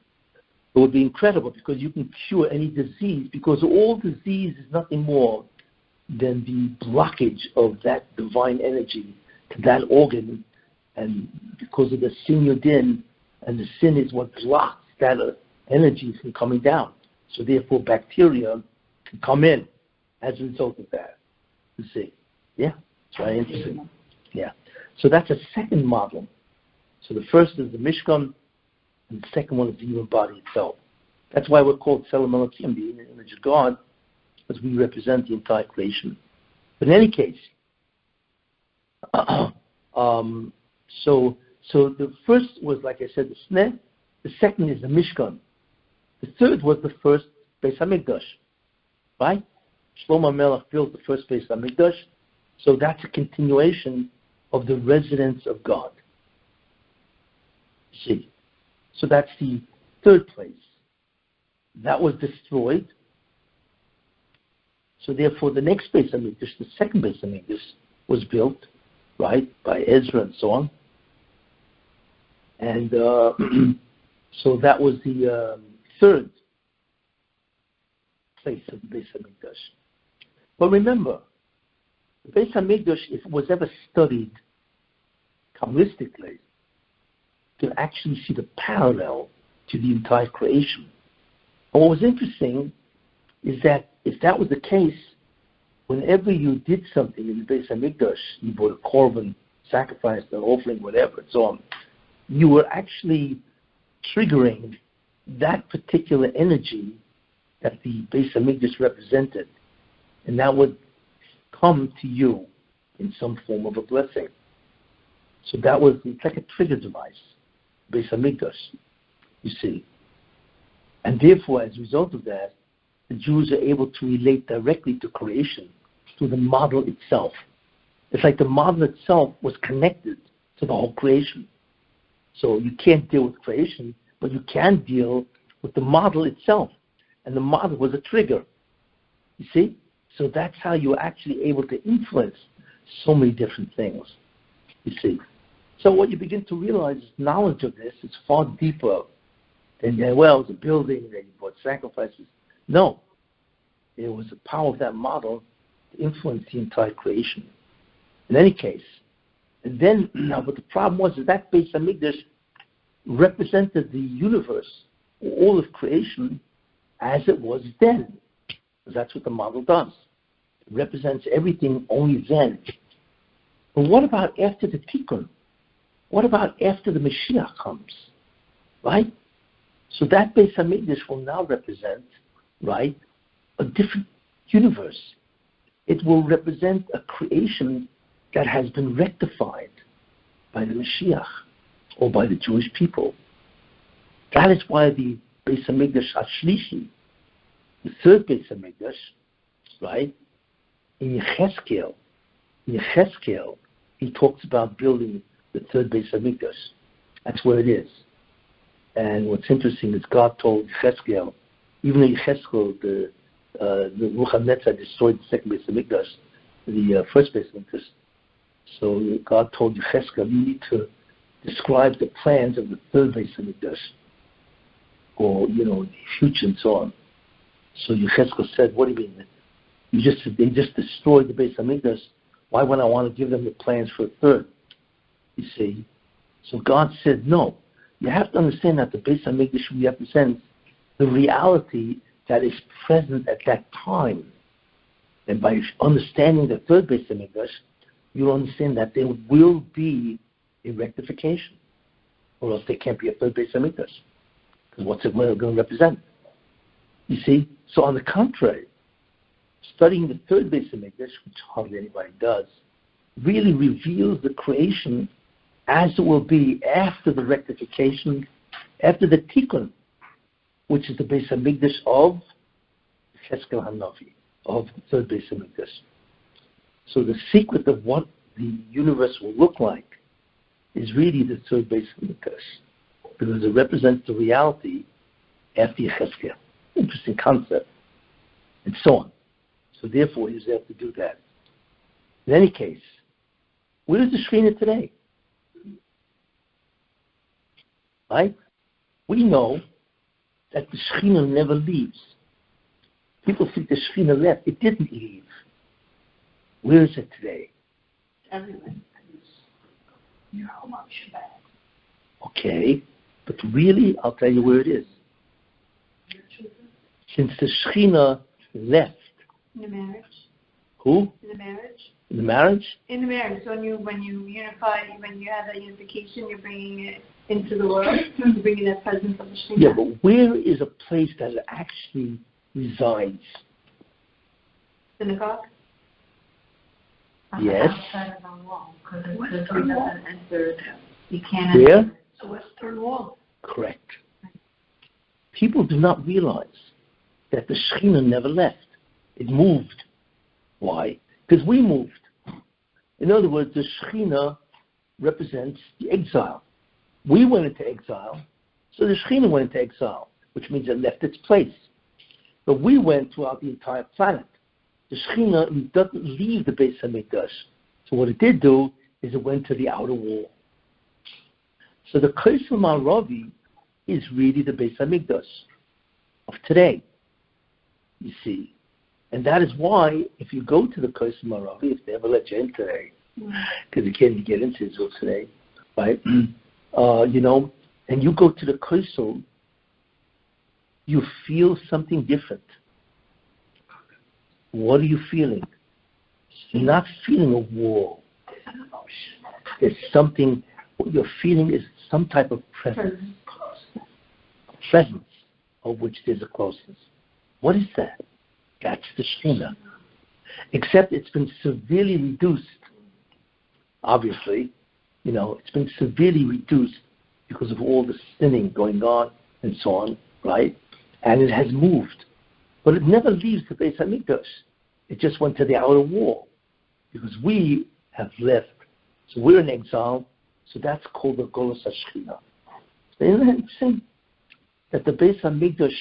would be incredible, because you can cure any disease, because all disease is nothing more than the blockage of that divine energy to that organ, and because of the sin you did, and the sin is what blocks that energy from coming down. So therefore bacteria can come in as a result of that. You see? Yeah, it's very interesting. Yeah. So that's a second model. So the first is the Mishkan, and the second one is the human body itself. That's why we're called Tselem Elokim, the image of God, because we represent the entire creation. But in any case, so the first was, like I said, the Sneh. The second is the Mishkan. The third was the first Beis HaMikdash, right? Shlomo Melech built the first Beis HaMikdash, so that's a continuation of the residence of God. See, so that's the third place. That was destroyed. So therefore, the next Beis HaMikdash, the second Beis HaMikdash, was built, right, by Ezra and so on. And so that was the third place of the Beis HaMikdash. But remember, the Beis HaMikdash, if it was ever studied Kabbalistically, to actually see the parallel to the entire creation. And what was interesting is that if that was the case, whenever you did something in the Beis HaMikdash, you brought a korban, sacrifice, an offering, whatever, and so on, you were actually triggering that particular energy that the Beis HaMikdash represented, and that would come to you in some form of a blessing. So that was, it's like a trigger device, Beis HaMikdash, you see. And therefore, as a result of that, the Jews are able to relate directly to creation through the model itself. It's like the model itself was connected to the whole creation. So you can't deal with creation, but you can deal with the model itself. And the model was a trigger. You see? So that's how you're actually able to influence so many different things. You see? So what you begin to realize is knowledge of this is far deeper than, well, it's a building, that you brought sacrifices. No. It was the power of that model to influence the entire creation. In any case, and then, but the problem was that Beis HaMikdash represented the universe, all of creation, as it was then. Because that's what the model does. It represents everything only then. But what about after the Tikkun? What about after the Mashiach comes? Right? So that Beis HaMikdash will now represent, right, a different universe. It will represent a creation that has been rectified by the Mashiach or by the Jewish people. That is why the Beis HaMikdash Ashlishi, the third Beis HaMikdash, right, in Yechezkel, he talks about building the third Beis HaMikdash. That's where it is. And what's interesting is God told Yechezkel, even though Yechezkel, the Ruach HaNetzah destroyed the second base of Mikdash, the first base of Mikdash. So God told Yechezkel, you need to describe the plans of the third base of Mikdash, or the future and so on. So Yechezkel said, "What do you mean? They just destroyed the base of Mikdash. Why would I want to give them the plans for a third?" You see. So God said, "No. You have to understand that the base of Mikdash represents the reality that is present at that time. And by understanding the third base of Mikdash, you'll understand that there will be a rectification, or else there can't be a third base of Mikdash. Because what's it going to represent? You see? So on the contrary, studying the third base of Mikdash, which hardly anybody does, really reveals the creation as it will be after the rectification, after the tikkun, which is the base of Mikdash of Heskel Hanavi, of the third base of Mikdash. So the secret of what the universe will look like is really the third base of Mikdash, because it represents the reality after Yechezkel. Interesting concept, and so on. So therefore, he was able to do that. In any case, where is the shreena today? Right? We know that the shreena never leaves. People think the shreena left. It didn't leave. Where is it today? Everywhere. Okay, but really, I'll tell you where it is. Since the shreena left. In the marriage. Who? In the marriage. In the marriage? In the marriage. So when you unify, when you have that unification, you're bringing it into the world. You're bringing that presence of the shreena. Yeah, but where is a place that it actually resides? Synagogue. Yes. Outside of our wall, because it doesn't enter. You can't Where? enter the western wall. Correct. People do not realize that the shreena never left. It moved. Why? Because we moved. In other words, the shreena represents the exile. We went into exile, so the shreena went into exile, which means it left its place. But we went throughout the entire planet. The shreena doesn't leave the base of Mikdash. So what it did do is it went to the outer wall. So the Kessin Ma'aravi is really the base of Mikdash of today, you see. And that is why, if you go to the Kessin Ma'aravi, if they ever let you in today, because you can't get into Israel today, right? And you go to the Kessin, you feel something different. What are you feeling? You're not feeling a wall. There's something, what you're feeling is some type of presence. A presence of which there's a closeness. What is that? That's the shreena. Except it's been severely reduced. Obviously, it's been severely reduced because of all the sinning going on and so on, right? And it has moved. But it never leaves the Beis HaMikdash. It just went to the outer wall because we have left. So we're in exile. So that's called the Golus HaShechina. Isn't that interesting? That the Beis HaMikdash,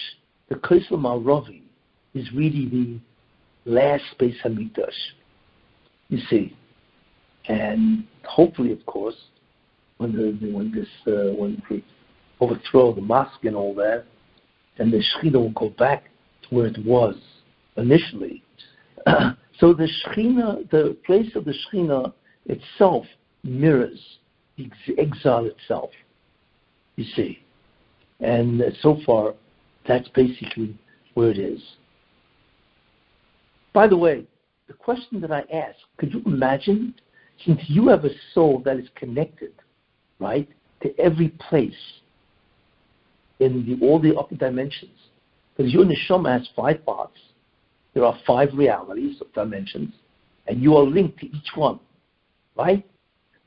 the Kessin Ma'aravi, is really the last Beis HaMikdash. You see. And hopefully, of course, when they overthrow the mosque and all that, then the Shekhinah will go back to where it was initially. So the Shekhinah, the place of the Shekhinah itself mirrors the exile itself, you see. And so far, that's basically where it is. By the way, the question that I asked, could you imagine, since you have a soul that is connected, right, to every place in all the upper dimensions, because your neshama has 5 parts, there are 5 realities of dimensions, and you are linked to each one, right?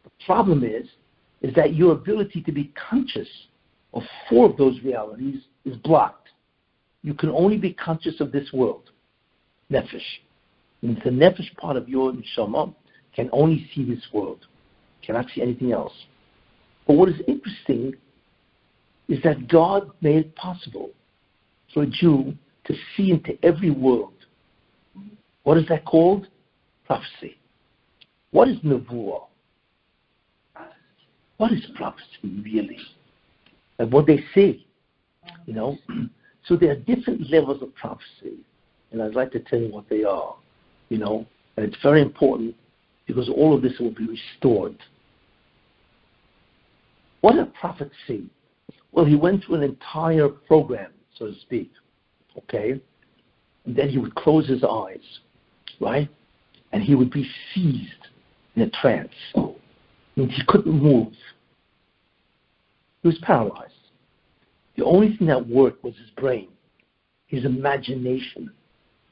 The problem is that your ability to be conscious of 4 of those realities is blocked. You can only be conscious of this world, nefesh. And the nefesh part of your neshama can only see this world, cannot see anything else. But what is interesting is that God made it possible for a Jew to see into every world. What is that called? Prophecy. What is Nevuah? What is prophecy really? And what they see, you know? So there are different levels of prophecy, and I'd like to tell you what they are, you know? And it's very important because all of this will be restored. What did a prophet see? Well, he went through an entire program, so to speak, okay? And then he would close his eyes, right? And he would be seized in a trance. Means he couldn't move. He was paralyzed. The only thing that worked was his brain, his imagination,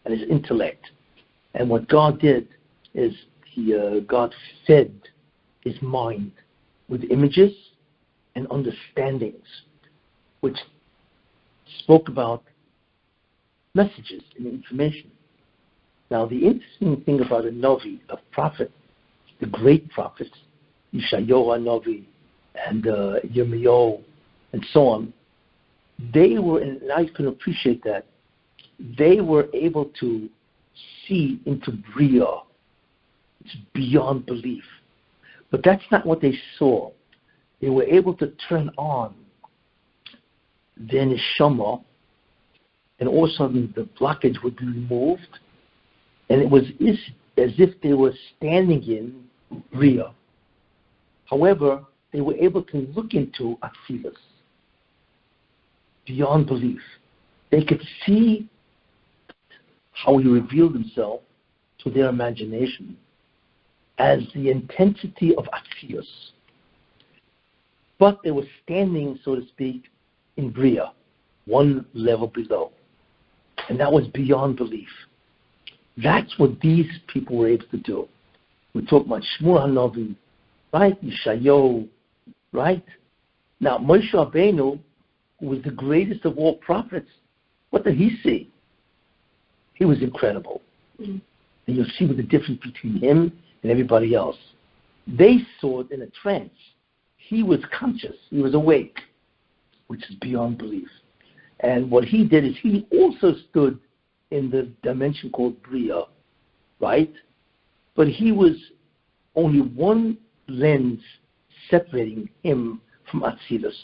and his intellect. And what God did is God fed his mind with images and understandings, which spoke about messages and information. Now, the interesting thing about a Navi, a prophet, the great prophets, Shiur Navi and Yirmiyahu and so on, they were, and I can appreciate that, they were able to see into Bria. It's beyond belief. But that's not what they saw. They were able to turn on their neshama, and all of a sudden the blockage would be removed, and it was as if they were standing in Bria. However, they were able to look into Atzilus, beyond belief. They could see how he revealed himself to their imagination as the intensity of Atzilus. But they were standing, so to speak, in Bria, one level below. And that was beyond belief. That's what these people were able to do. We talk about Shmuel HaNavi, right? Yeshayahu, right? Now, Moshe Rabbeinu, who was the greatest of all prophets, what did he see? He was incredible. Mm-hmm. And you'll see the difference between him and everybody else. They saw it in a trance. He was conscious. He was awake, which is beyond belief. And what he did is he also stood in the dimension called Bria, right? But he was only one lens separating him from Atzilus.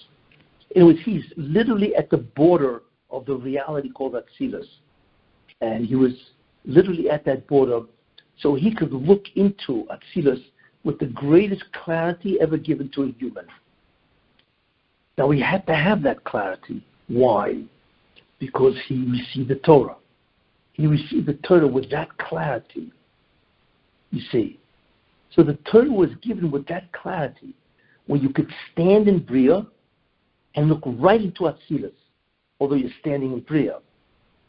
He's literally at the border of the reality called Atzilus. And he was literally at that border, so he could look into Atzilus with the greatest clarity ever given to a human. Now, he had to have that clarity. Why? Because he received the Torah. He received the Torah with that clarity, you see. So the Torah was given with that clarity, where you could stand in Bria and look right into Atzilus, although you're standing in Bria,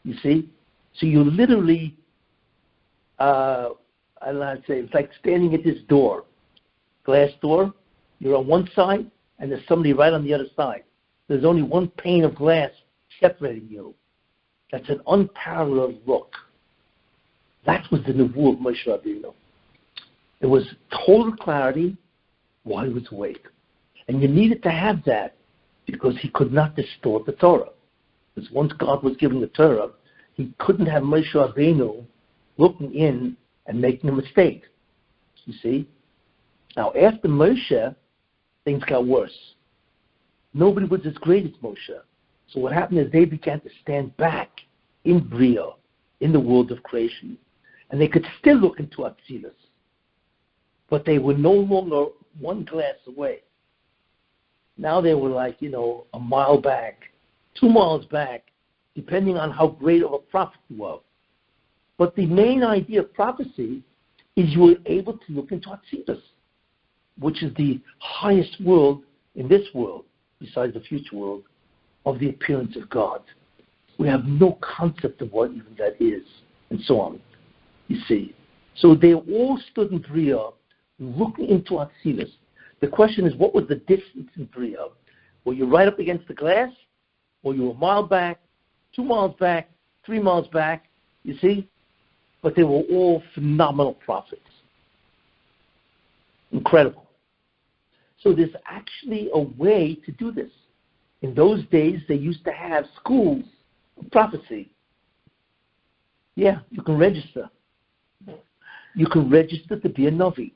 you see. So you literally, I'd say, it's like standing at this door, glass door. You're on one side, and there's somebody right on the other side. There's only one pane of glass separating you. That's an unparalleled look. That was the Nevuah of Moshe Rabbeinu. It was total clarity while he was awake. And you needed to have that because he could not distort the Torah. Because once God was given the Torah, he couldn't have Moshe Rabbeinu looking in and making a mistake. You see? Now, after Moshe, things got worse. Nobody was as great as Moshe. So what happened is they began to stand back in Bria, in the world of creation. And they could still look into Atzilus. But they were no longer one glass away. Now they were like, a mile back, 2 miles back, depending on how great of a prophet you were. But the main idea of prophecy is you were able to look into Atzilus, which is the highest world in this world, besides the future world, of the appearance of God. We have no concept of what even that is, and so on, you see. So they all stood in Bria, looking into Atzilus. The question is, what was the distance in Bria? Were you right up against the glass? Or you were a mile back, 2 miles back, 3 miles back, you see? But they were all phenomenal prophets. Incredible. So there's actually a way to do this. In those days, they used to have schools of prophecy. Yeah, you can register. You can register to be a Navi.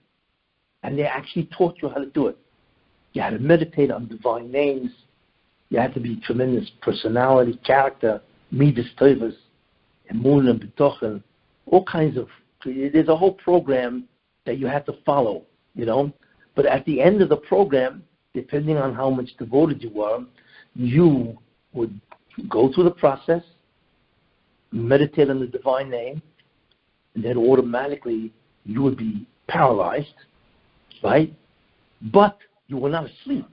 And they actually taught you how to do it. You had to meditate on divine names. You had to be tremendous personality, character, midas tovas, emun and bitochen, all kinds of. There's a whole program that you had to follow, But at the end of the program, depending on how much devoted you were, you would go through the process, meditate on the divine name, and then automatically you would be paralyzed, right? But you were not asleep.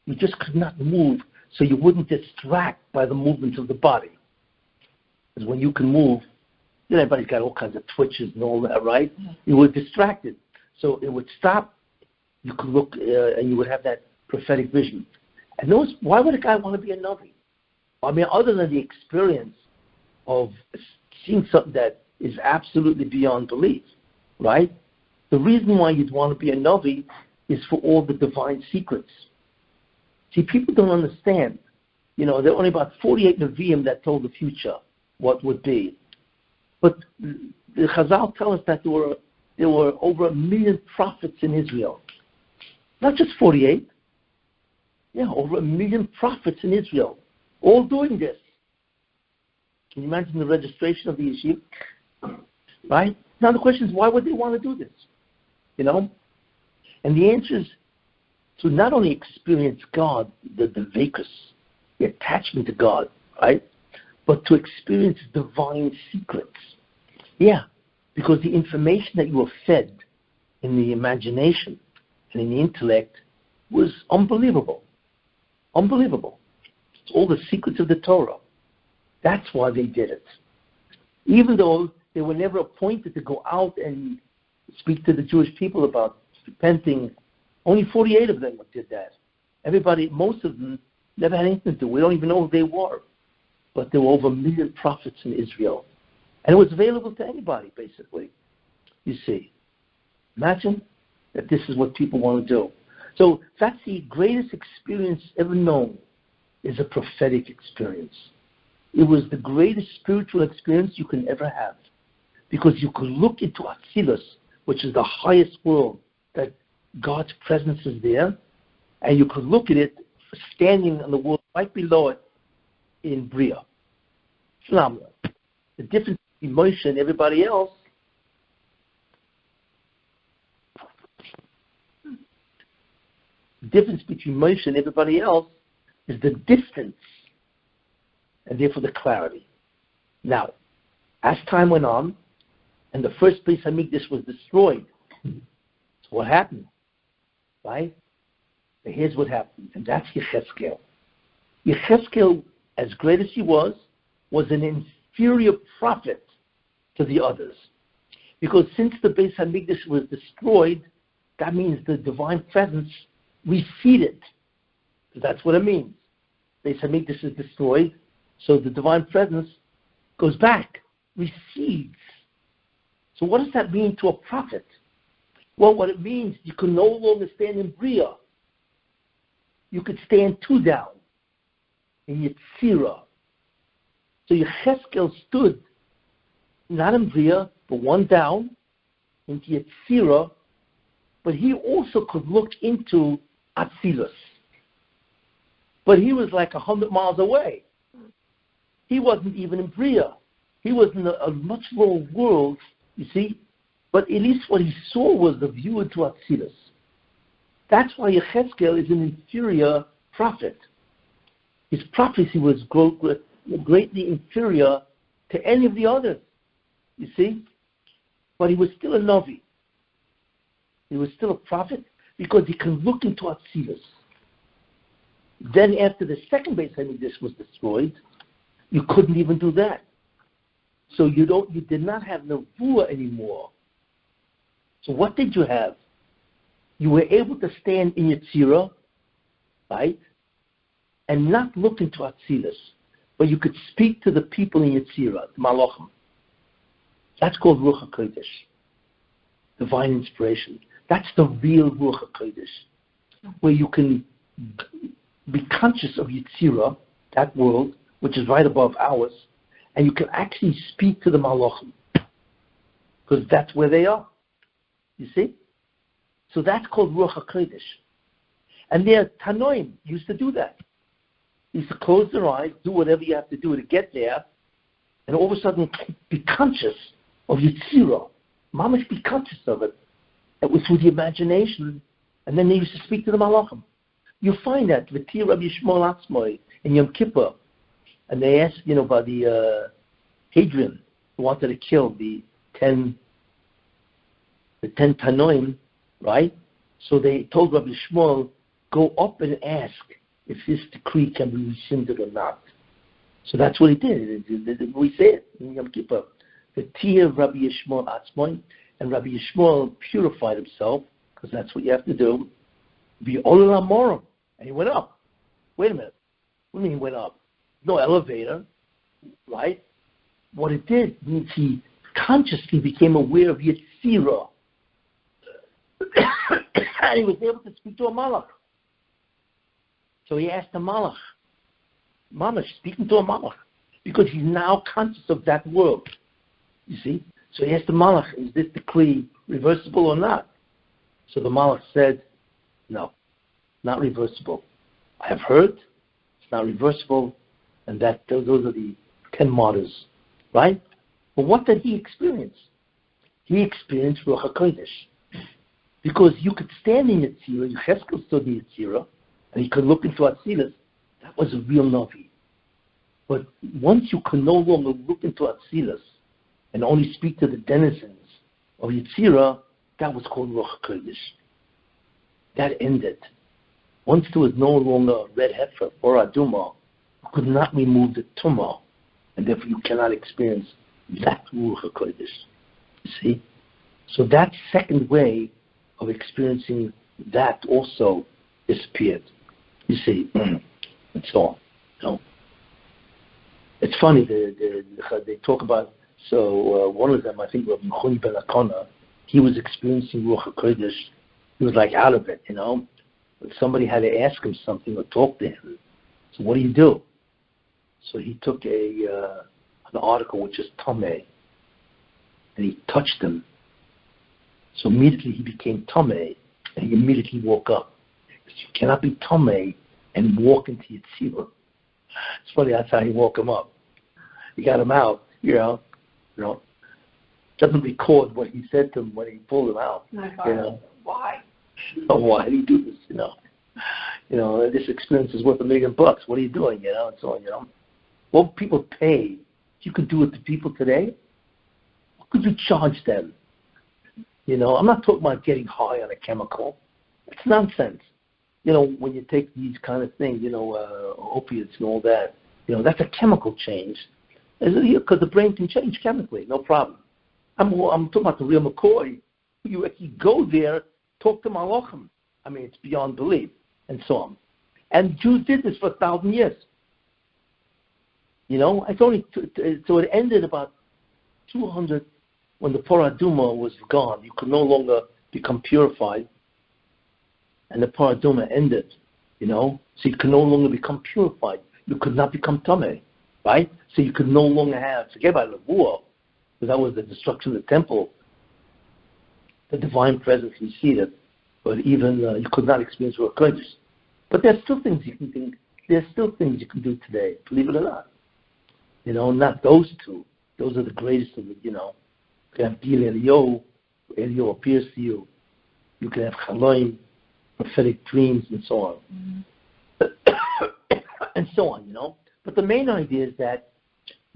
You just could not move, so you wouldn't distract by the movements of the body. Because when you can move, everybody's got all kinds of twitches and all that, right? You were distracted. So it would stop, you could look, and you would have that prophetic vision. And why would a guy want to be a Navi? I mean, other than the experience of seeing something that is absolutely beyond belief, right? The reason why you'd want to be a Navi is for all the divine secrets. See, people don't understand. There are only about 48 Nevi'im that told the future, what would be. But the Chazal tell us that there were over 1 million prophets in Israel. Not just 48. Yeah, over 1 million prophets in Israel, all doing this. Can you imagine the registration of the yeshiva? Right? Now the question is, why would they want to do this? And the answer is to not only experience God, the vekus, the attachment to God, right? But to experience divine secrets. Yeah, because the information that you were fed in the imagination and in the intellect was unbelievable. Unbelievable. It's all the secrets of the Torah. That's why they did it. Even though they were never appointed to go out and speak to the Jewish people about repenting, only 48 of them did that. Most of them never had anything to do. We don't even know who they were. But there were over 1 million prophets in Israel. And it was available to anybody, basically. You see. Imagine that this is what people want to do. So that's the greatest experience ever known, is a prophetic experience. It was the greatest spiritual experience you can ever have. Because you could look into Atzilus, which is the highest world, that God's presence is there, and you could look at it standing on the world right below it in Bria. Phenomenal. The difference between Moshe and everybody else, is the distance, and therefore the clarity. Now, as time went on, and the first Beis Hamikdash was destroyed, so what happened? Right? And here's what happened, and that's Yechezkel. Yechezkel, as great as he was an inferior prophet to the others. Because since the Beis Hamikdash was destroyed, that means the divine presence receded. So that's what it means. Beis Hamikdash is destroyed, so the divine presence goes back, recedes. So what does that mean to a prophet? Well, what it means, you can no longer stand in Bria. You could stand 2 down in Yetzirah. So Yechezkel stood not in Bria, but 1 down into Yetzirah, but he also could look into Atzilus. But he was like 100 miles away. He wasn't even in Bria. He was in a much lower world, you see. But at least what he saw was the view into Atzilus. That's why Yechezkel is an inferior prophet. His prophecy was greatly inferior to any of the others, you see. But he was still a Navi. He was still a prophet because he can look into Atzilus. Then after the second Beis Hamikdash was destroyed, you couldn't even do that. So you did not have Nevuah anymore. So what did you have? You were able to stand in Yetzirah, right? And not look into Atzilus. But you could speak to the people in Yetzirah, the Malachim. That's called Ruach HaKodesh. Divine inspiration. That's the real Ruach HaKodesh. Where you can be conscious of Yetzirah, that world, which is right above ours, and you can actually speak to the Malachim, because that's where they are. You see? So that's called Ruach HaKodesh. And their Tanoim used to do that. They used to close their eyes, do whatever you have to do to get there, and all of a sudden be conscious of Yetzirah. Mamash, be conscious of it. It was through the imagination, and then they used to speak to the Malachim. You find that with Rabbi Shmuel Atzmai in Yom Kippur, and they asked, by the Hadrian, who wanted to kill the 10 Tanoim, right? So they told Rabbi Shmuel, go up and ask if this decree can be rescinded or not. So that's what he did. We say it in Yom Kippur. The Tia Rabbi Yishmael Atzmai, and Rabbi Yishmael purified himself, because that's what you have to do. Be Olel Amorim. And he went up. Wait a minute. What do you mean he went up? No elevator, right? What it did means he consciously became aware of Yetzirah. And he was able to speak to a Malach. So he asked the Malach, Mamash, speaking to a Malach, because he's now conscious of that world. You see? So he asked the Malach, is this decree reversible or not? So the Malach said, no, not reversible. I have heard, it's not reversible, and that those are the 10 martyrs, right? But what did he experience? He experienced Ruach HaKodesh. Because you could stand in Yetzirah, Yechezkel stood in Yetzirah, and he could look into Atzilus. That was a real Navi. But once you could no longer look into Atzilus and only speak to the denizens of Yetzirah, that was called Ruach HaKodesh. That ended. Once there was no longer a red heifer or aduma, you could not remove the tumah, and therefore you cannot experience that Ruach HaKodesh. You see? So that second way of experiencing that also disappeared. You see, and so on. It's funny, they talk about, one of them, I think, Rabbi Mechoni ben Akona, he was experiencing Ruach HaKodesh. He was like out of it, But somebody had to ask him something or talk to him. So what do you do? So he took an article which is Tameh, and he touched him. So immediately he became Tameh, and he immediately woke up. Because you cannot be Tameh and walk into Yetzirah. It's funny, that's how he woke him up. He got him out, doesn't record what he said to him when he pulled him out. Why? Why did he do this, this experience is worth $1 million. What are you doing, and so on, What would people pay if you could do it to people today? What could you charge them? I'm not talking about getting high on a chemical. It's nonsense. When you take these kind of things, opiates and all that, that's a chemical change. Because the brain can change chemically, no problem. I'm talking about the real McCoy. You actually go there, talk to Malachim. I mean, it's beyond belief, and so on. And Jews did this for 1,000 years. It's only so it ended about 200 when the Paraduma was gone. You could no longer become purified, and the Paraduma ended. So you could no longer become purified. You could not become Tameh, right? So you could no longer forget about Levuah, because that was the destruction of the temple. The divine presence receded, but even you could not experience Ruach HaKodesh. But there's still things you can do. There's still things you can do today, believe it or not. Not those two. Those are the greatest of the, You can have Gil Elio appears to you. You can have Chaloim, prophetic dreams, and so on. Mm-hmm. And so on, But the main idea is that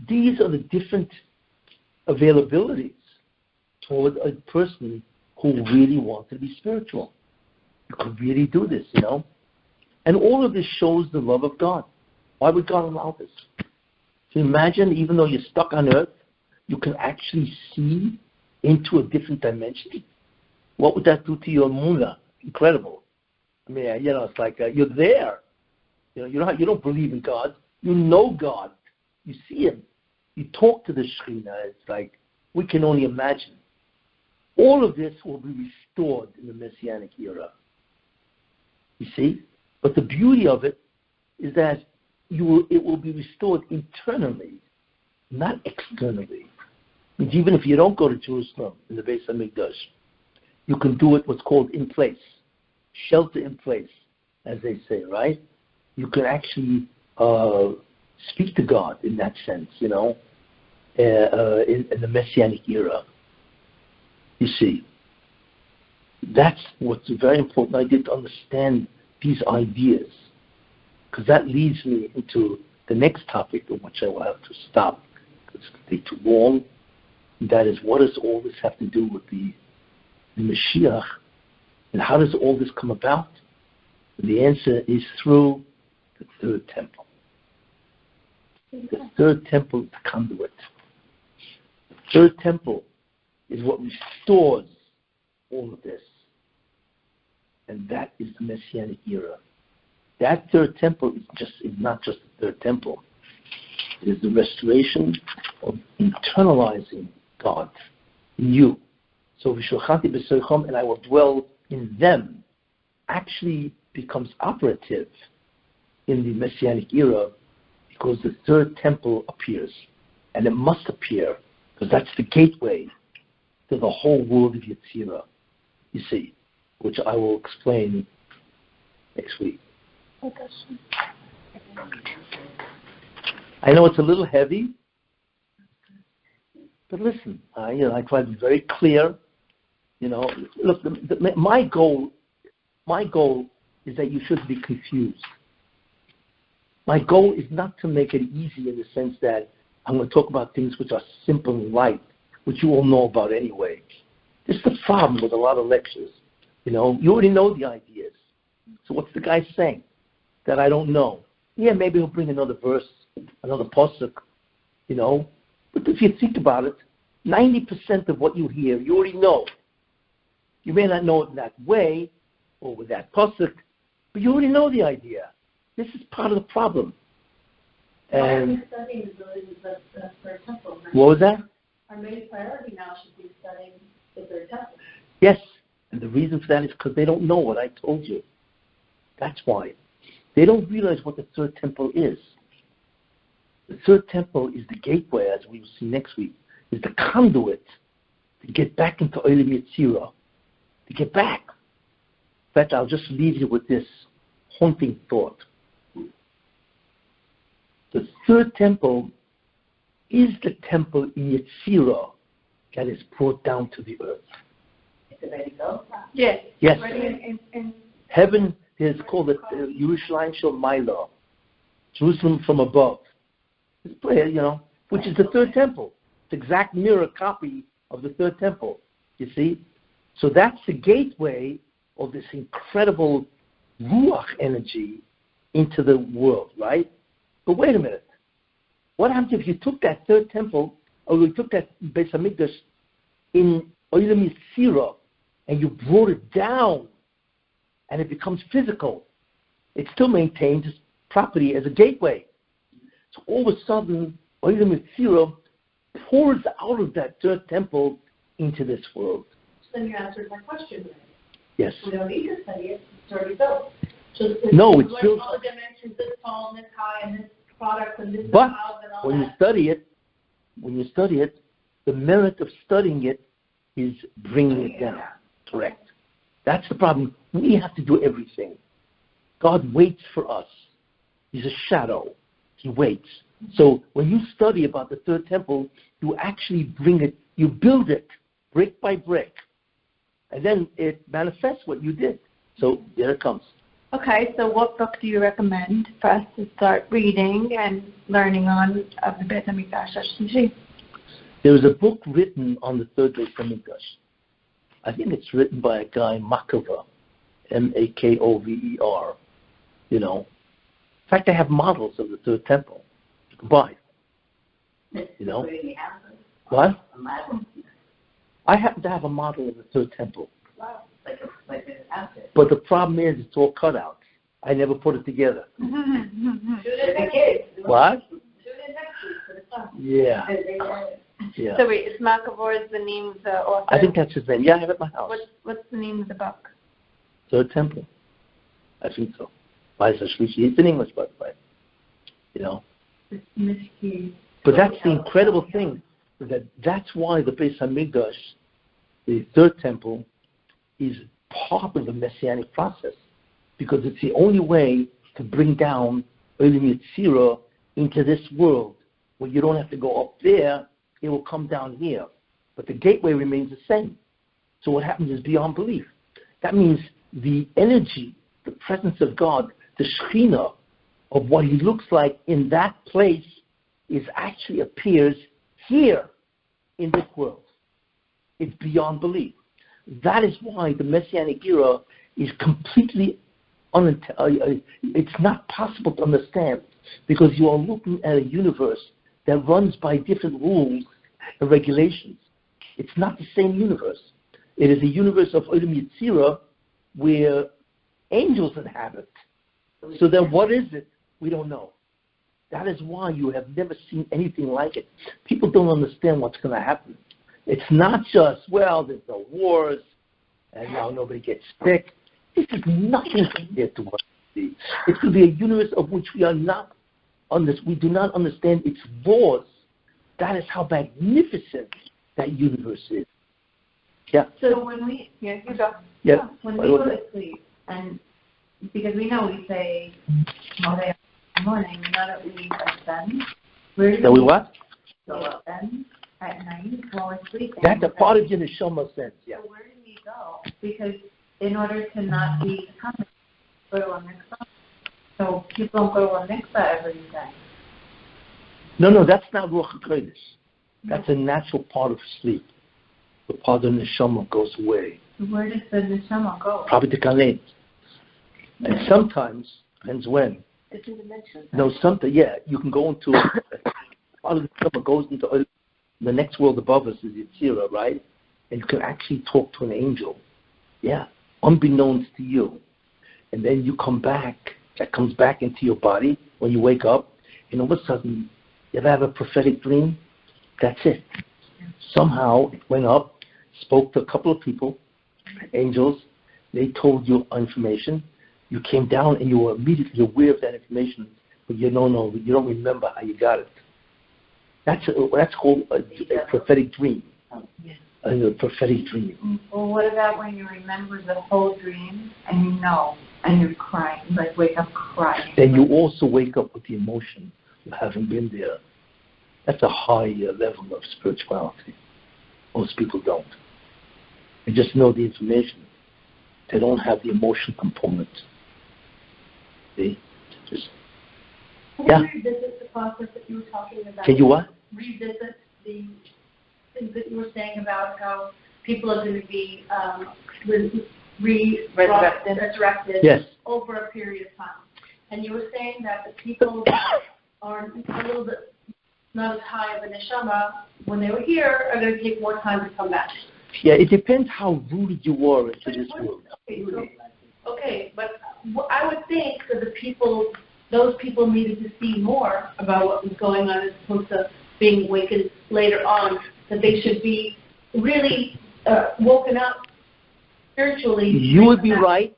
these are the different availabilities toward a person who really wants to be spiritual. You could really do this, And all of this shows the love of God. Why would God allow this? So imagine, even though you're stuck on earth, you can actually see into a different dimension. What would that do to your Muna? Incredible. I mean, it's like you're there. You don't believe in God. You know God. You see Him. You talk to the shreena. It's like we can only imagine. All of this will be restored in the Messianic era. You see? But the beauty of it is that it will be restored internally, not externally. Means even if you don't go to Jerusalem in the Beis Hamikdash, you can do it what's called in place, shelter in place, as they say, right? You can actually speak to God in that sense, in the Messianic era. You see, that's what's very important. I get to understand these ideas, because that leads me into the next topic, of which I will have to stop, because it's going to take too long. That is, what does all this have to do with the Mashiach, and how does all this come about? And the answer is through the third temple. The third temple is the conduit. The third temple is what restores all of this. And that is the Messianic era. That third temple is not just the third temple. It is the restoration of internalizing God in you. So V'shulchanti b'soichom, and I will dwell in them, actually becomes operative in the Messianic era, because the third temple appears. And it must appear, because that's the gateway to the whole world of Yetzirah, you see, which I will explain next week. I know it's a little heavy, but listen, I try to be very clear. Look, my goal is that you shouldn't be confused. My goal is not to make it easy in the sense that I'm going to talk about things which are simple and light, which you all know about anyway. This is the problem with a lot of lectures. You already know the ideas. So what's the guy saying that I don't know? Yeah, maybe he'll bring another verse, another pasuk, But if you think about it, 90% of what you hear, you already know. You may not know it in that way or with that pasuk, but you already know the idea. This is part of the problem. And studying the third temple. Right? What was that? Our main priority now should be studying the third temple. Yes, and the reason for that is because they don't know what I told you. That's why. They don't realize what the third temple is. The third temple is the gateway, as we will see next week, is the conduit to get back into Olam Yetzirah, to get back. In fact, I'll just leave you with this haunting thought. The third temple is the temple in Yetzirah that is brought down to the earth. Is it ready to go? Yes. Yes. In Heaven is called the Yerushalayim Shel Maila, Jerusalem from above. It's prayer, which is the third temple. It's exact mirror copy of the third temple. You see? So that's the gateway of this incredible ruach energy into the world, right? But wait a minute. What happens if you took that third temple, or you took that Beis Hamikdash in Olam Yetzirah, and you brought it down, and it becomes physical? It still maintains its property as a gateway. So all of a sudden, Olam Yetzirah pours out of that third temple into this world. So then you answered my question. Yes. We don't need to study it. It's already built. No, it's built. All the dimensions, this tall and this high and this product and this but valve and all when that. you study it, the merit of studying it is bringing it down. Correct. That's the problem. We have to do everything. God waits for us. He's a shadow. He waits. So when you study about the third temple, you actually bring it, you build it brick by brick. And then it manifests what you did. So there it comes. Okay, so what book do you recommend for us to start reading and learning on of the Beis Hamikdash? There was a book written on the third Beis Hamikdash. I think it's written by a guy, Makover, Makover. In fact, I have models of the third temple. You can buy. What? I happen to have a model of the third temple. Wow. But the problem is it's all cut out. I never put it together. What? Yeah. Yeah. So wait, is Makover the name of the author? I think that's his name. Yeah, I have it at my house. What's the name of the book? Third Temple. I think so. It's in English, by the way. But that's the incredible thing, that's why the Beis Hamikdash, the third temple, is part of the Messianic process, because it's the only way to bring down Olam Yetzirah into this world, where you don't have to go up there, it will come down here. But the gateway remains the same. So what happens is beyond belief. That means the energy, the presence of God, the shreena of what he looks like in that place actually appears here in this world. It's beyond belief. That is why the Messianic era is completely it's not possible to understand, because you are looking at a universe that runs by different rules and regulations. It's not the same universe. It is a universe of Olam Yetzirah where angels inhabit. So then what is it? We don't know. That is why you have never seen anything like it. People don't understand what's going to happen. It's not just, there's no wars, and now nobody gets sick. This is nothing compared to what we see. It's going to be a universe of which we do not understand its laws. That is how magnificent that universe is. Yeah. So when we, you go. Yeah. When we go to sleep, and because we know we say all day morning, we know that we ascend. Where do we what? Go up then at night while we're sleeping. That's a part of your neshama sense, yeah. So where do we go? Because in order to not be conduits, go to a mikvah. So people don't go to a mikvah every day. No, that's not Ruach HaKodesh. That's a natural part of sleep. The part of the neshama goes away. Where does the neshama go? Probably to Kalet. And sometimes, depends when. Different dimensions. No, you can go into part of the neshama goes into the next world above us is Yetzirah, right? And you can actually talk to an angel. Yeah, unbeknownst to you. And then you come back, that comes back into your body when you wake up, and all of a sudden, you ever have a prophetic dream? That's it. Somehow it went up, spoke to a couple of people, angels, they told you information, you came down and you were immediately aware of that information, but you don't remember how you got it. That's called a prophetic dream. A prophetic dream. Well, what about when you remember the whole dream and and you're crying, like wake up crying? Then you also wake up with the emotion of having been there. That's a high level of spirituality. Most people don't. They just know the information. They don't have the emotion component. See? Can you revisit the process that you were talking about? Can you what? Revisit the things that you were saying about how people are going to be resurrected yes. over a period of time. And you were saying that the people that are a little bit not as high of a neshama, when they were here, are going to take more time to come back. Yeah, it depends how rooted you are into this world. Okay, but I would think that those people needed to see more about what was going on as opposed to being awakened later on, that they should be really woken up spiritually. You would be right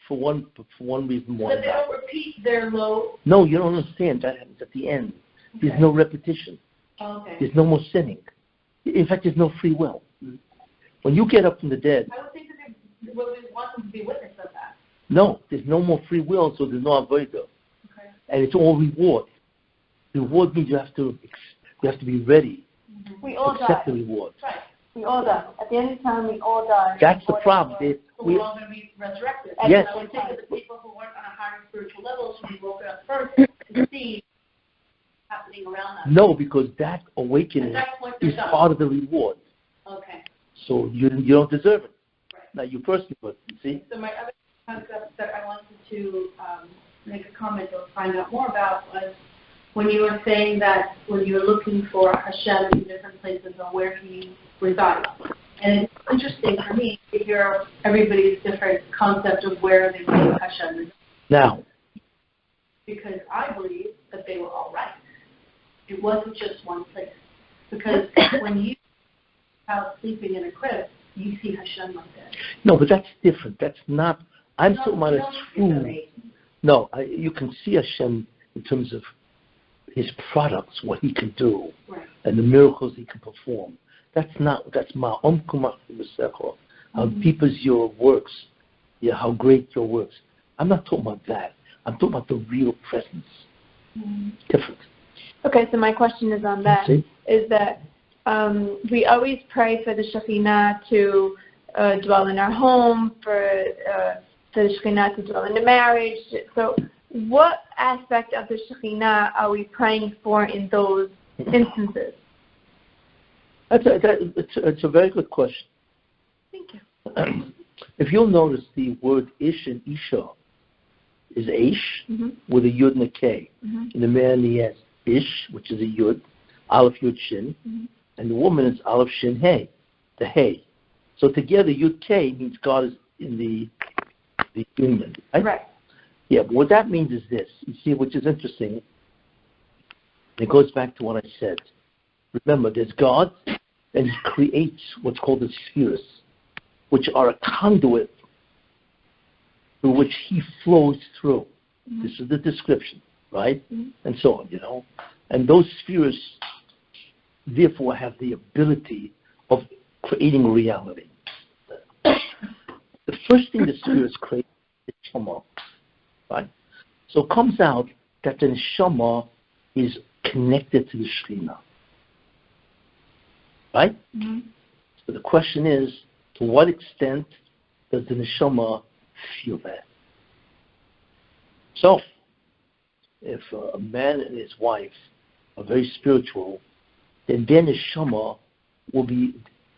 for one reason why. That they don't repeat their low. No, you don't understand. That happens at the end. Okay. There's no repetition. Okay. There's no more sinning. In fact, there's no free will. When you get up from the dead, I would think that we want them to be witness of that. No, there's no more free will, so there's no avodah. Okay. And it's all reward. Reward means you have to be ready. Mm-hmm. We all accept die. the reward. Right. We all die. At the end of time, we all die. That's the problem. We're all going to be resurrected. Yes. I would think that the people who weren't on a higher spiritual level should be woken up first to see happening around them. No, because that awakening is part of the reward. Okay. So you don't deserve it. Right. Now you personally would, you see? So my other concept that I wanted to make a comment or find out more about was when you were saying that when you were looking for Hashem in different places or where He resides. And it's interesting for me to hear everybody's different concept of where they believe Hashem resides. Now. Because I believe that they were all right. It wasn't just one place. Because when you out sleeping in a crib, you see Hashem like that. No, but that's different. That's not. I'm talking about a true. No, you can see Hashem in terms of His products, what He can do, right, and the miracles He can perform. That's ma'om kumach b'secho. How deep is your works? Yeah, how great your works. I'm not talking about that. I'm talking about the real presence. Different. Okay, so my question is on that. Is that we always pray for the shreena to dwell in our home, for the shreena to dwell in the marriage. So what aspect of the shreena are we praying for in those instances? It's a very good question. Thank you. If you'll notice, the word ish and isha is ish with a yud and a k. In the man he has ish, which is a yud, aleph yud shin, and the woman is aleph shin hey, the hey. So together yud k means God is in the union. Right. Yeah, but what that means is this. You see, which is interesting. It goes back to what I said. Remember, there's God, and He creates what's called the spheres, which are a conduit through which He flows through. This is the description, right? And so on, And those spheres, therefore, have the ability of creating reality. The first thing the spheres create is neshama, right? So it comes out that the neshama is connected to the shreena. Right? So the question is, to what extent does the neshama feel that? So, if a man and his wife are very spiritual, then their neshama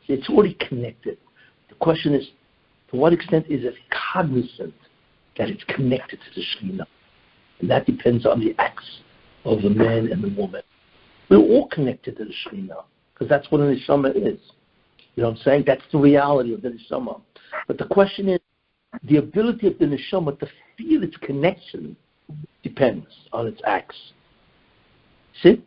it's already connected. The question is, to what extent is it cognizant that it's connected to the shreena? And that depends on the acts of the man and the woman. We're all connected to the shreena, because that's what a neshama is. You know what I'm saying? That's the reality of the neshama. But the question is, the ability of the neshama to feel its connection depends on its acts. See?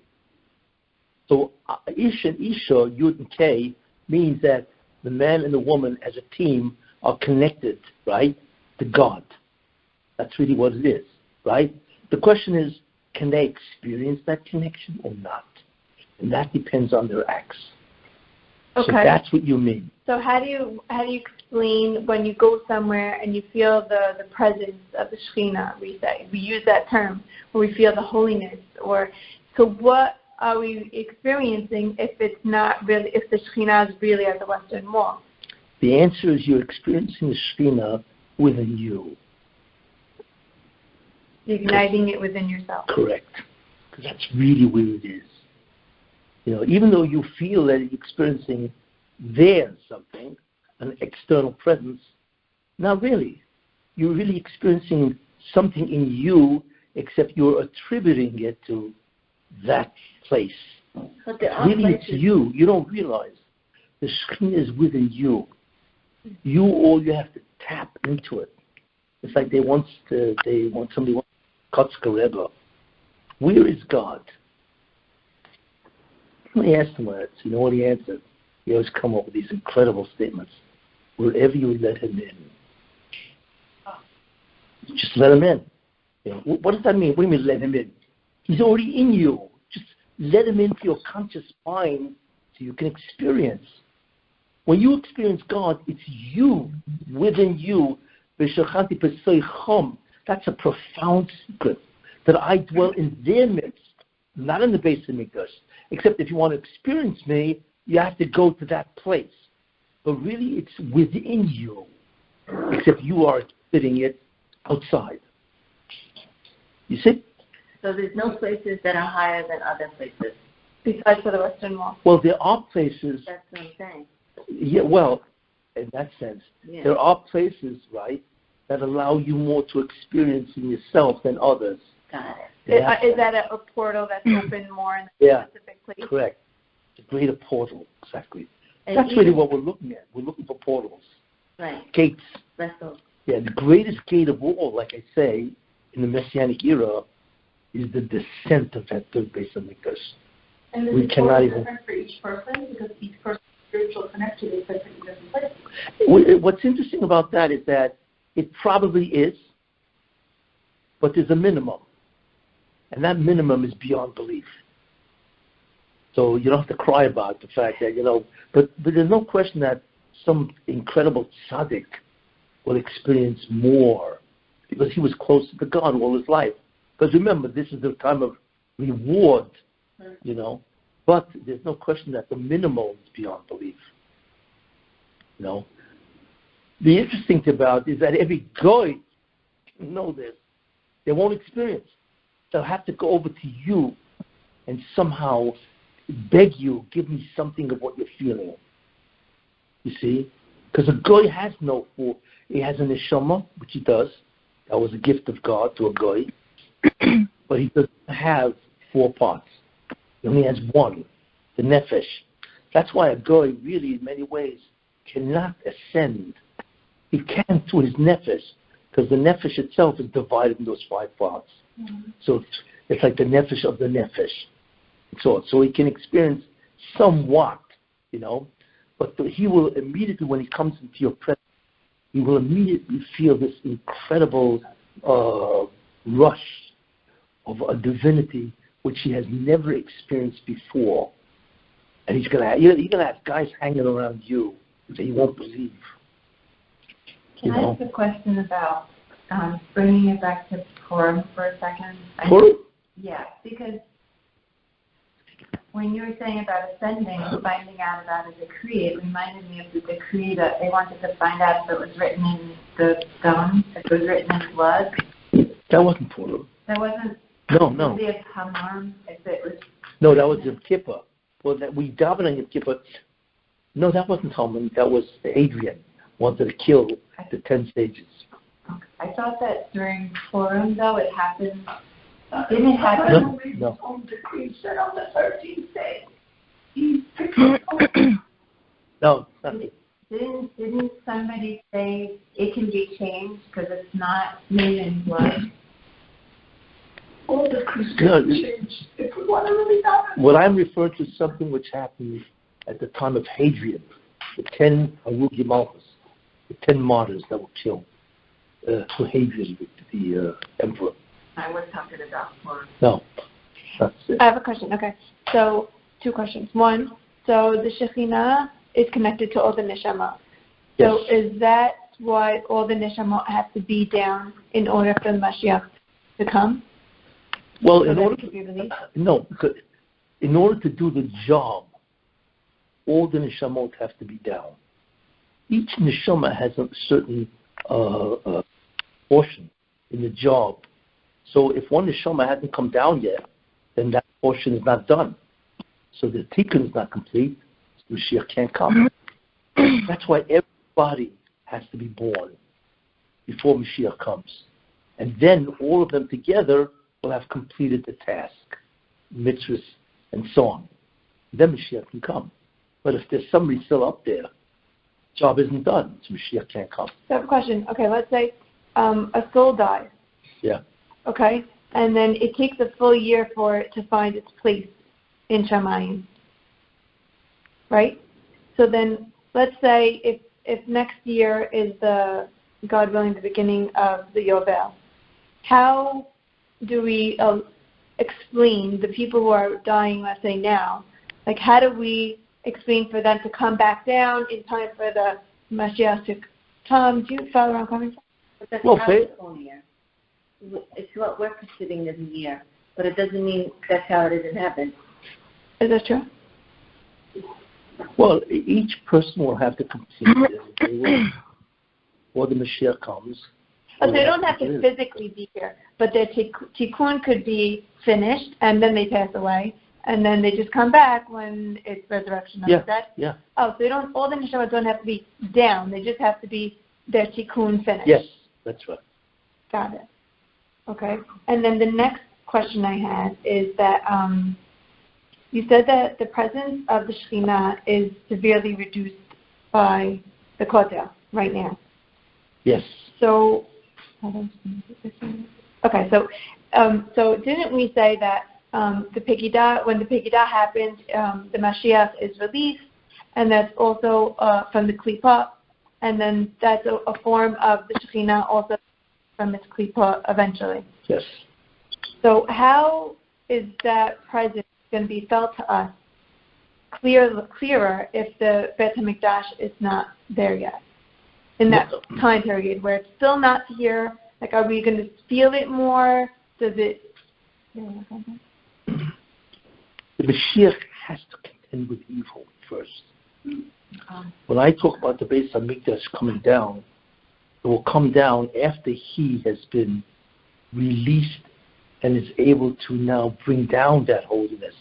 So, ish and isha, yud and k, means that the man and the woman as a team are connected, right, to God. That's really what it is, right? The question is, can they experience that connection or not? And that depends on their acts. Okay. So that's what you mean. So how do you explain when you go somewhere and you feel the presence of the shreena? We use that term, or we feel the holiness. So what are we experiencing if the shreena is really at the Western Wall? The answer is you're experiencing the shreena within you. Igniting it within yourself. Correct. Because that's really where it is. Even though you feel that you're experiencing something, an external presence, not really. You're really experiencing something in you, except you're attributing it to that place. But there are really, places. It's you. You don't realize. The shreena is within you. All you have to tap into it. It's like somebody wants Kotzker Rebbe. Where is God? I asked him that. You know what he answered? He always come up with these incredible statements. Wherever you let Him in. Just let Him in. What does that mean? What do you mean let Him in? He's already in you. Just let Him into your conscious mind so you can experience. When you experience God, it's you, within you. That's a profound secret, that I dwell in their midst, not in the base of Mikdash. Except if you want to experience me, you have to go to that place. But really, it's within you, except you are sitting it outside. You see? So there's no places that are higher than other places. Besides for the Western Wall. Well, there are places. That's what I'm saying. Yeah, well, in that sense, there are places, right, that allow you more to experience in yourself than others. Got it. Is that a portal that's open more in a specific place? Correct. It's a greater portal, exactly. And that's really what we're looking at. We're looking for portals. Right. Gates. Vessels. Yeah, the greatest gate of all, like I say, in the Messianic era, is the descent of that third base of Mikdash. And is it different for each person? Because each person's spiritual connection is different in different places. What's interesting about that is that it probably is. but there's a minimum. And that minimum is beyond belief. So you don't have to cry about the fact that, but there's no question that some incredible tzaddik will experience more because he was closer to God all his life. Because remember, this is the time of reward, But there's no question that the minimum is beyond belief. The interesting thing about it is that every goy know this. They won't experience. They'll have to go over to you and somehow beg you, give me something of what you're feeling. You see? Because a goy has no four. He has a neshama, which he does. That was a gift of God to a goy. But he doesn't have 4 parts. He only has one, the nefesh. That's why a goy really, in many ways, cannot ascend. He can through his nefesh, because the nefesh itself is divided in those 5 parts. Mm-hmm. So it's like the nefesh of the nefesh. So he can experience somewhat, but he will immediately, when he comes into your presence, he will immediately feel this incredible rush of a divinity which he has never experienced before. And he's gonna have guys hanging around you that you won't believe. Can I ask a question about bringing it back to Torah for a second? Torah? Yeah, because when you were saying about ascending and finding out about a decree, it reminded me of the decree that they wanted to find out if it was written in the stone, if it was written in blood. That wasn't Torah. That wasn't. No. If it was. No, that was Yom Kippur. Well, we davened on Yom Kippur. No, that wasn't Talmud. That was Adrian wanted to kill the 10 stages. Okay. I thought that during Purim, though, it happened. Didn't it happen? No. On the decree said on the 13th day. No, nothing. Didn't somebody say it can be changed because it's not made in blood? All the Christians changed. If we want to really know. What I'm referring to is something which happened at the time of Hadrian, the 10 Harugi Malchus, the 10 martyrs that were killed to Hadrian, the emperor. I was talking about Purim. No, that's it. I have a question. Okay, so 2 questions. One, so the shreena is connected to all the neshama. So Yes. is that why all the neshama have to be down in order for the Mashiach to come? Well, So in that order it could be released? no, because in order to do the job, all the neshamot have to be down. Each neshama has a certain portion in the job. So if one neshama hasn't come down yet, then that portion is not done. So the tikkun is not complete. So Mashiach can't come. That's why everybody has to be born before Mashiach comes. And then all of them together will have completed the task, mitzvahs, and so on. Then Mashiach can come. But if there's somebody still up there, job isn't done, so Mashiach can't come. So I have a question. Okay, let's say a soul dies. Yeah. Okay, and then it takes a full year for it to find its place in Shamayim. Right? So then let's say if next year is the, God willing, the beginning of the Yovel, how do we explain the people who are dying, let's say now, like how do we explain for them to come back down in time for the Mashiach to come? Do you follow where I'm coming from? But that's Well, how it's only year. It's what we're considering as a year, but it doesn't mean that's how it is in heaven. Is that true? Well, each person will have to complete it before the Mashiach comes. But they don't have to physically be here, but their tikkun could be finished, and then they pass away, and then they just come back when it's resurrection of the dead. Yeah. Oh, so all the neshamas don't have to be down; they just have to be their tikkun finished. Yes, that's right. Got it. Okay. And then the next question I had is that you said that the presence of the shreena is severely reduced by the kotel right now. Yes. So, okay. So didn't we say that when the Pekidah happens, the Mashiach is released, and that's also from the klipa, and then that's a form of the shreena also from its klipa eventually. Yes. So how is that presence going to be felt to us clearer if the Beit HaMikdash is not there yet? In that time period where it's still not here, like, are we going to feel it more? Does it... The Mashiach has to contend with evil first. When I talk about the Beis HaMikdash coming down, it will come down after he has been released and is able to now bring down that holiness.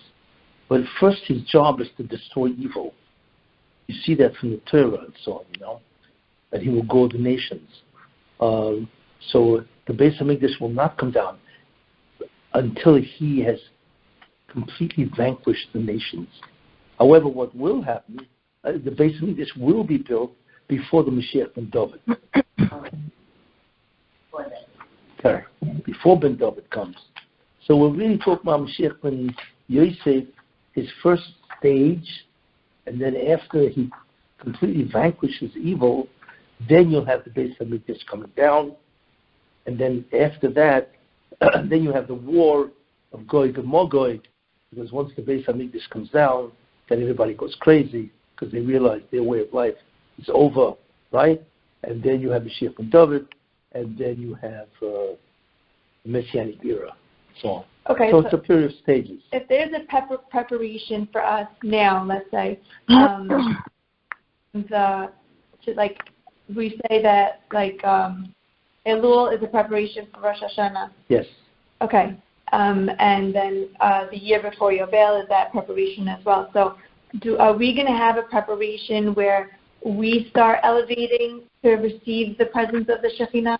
But first his job is to destroy evil. You see that from the Torah and so on, that he will go to the nations. So the Beis HaMikdash will not come down until he has completely vanquished the nations. However, what will happen, the Beis HaMikdash will be built before the Mashiach ben David. Okay. Before ben David comes. So we're really talking about Mashiach ben Yosef, his first stage, and then after he completely vanquishes evil, then you'll have the Beis HaMikdash coming down, and then after that, then you have the war of Gog and Magog, because once the Beis HaMikdash comes down, then everybody goes crazy because they realize their way of life is over, right? And then you have Mashiach ben David, and then you have the Messianic era, so on. Okay, so it's a period of stages. If there's a preparation for us now, let's say, we say that Elul is a preparation for Rosh Hashanah. Yes. Okay, and then the year before Yovel is that preparation as well. So, are we going to have a preparation where we start elevating to receive the presence of the Shekhinah?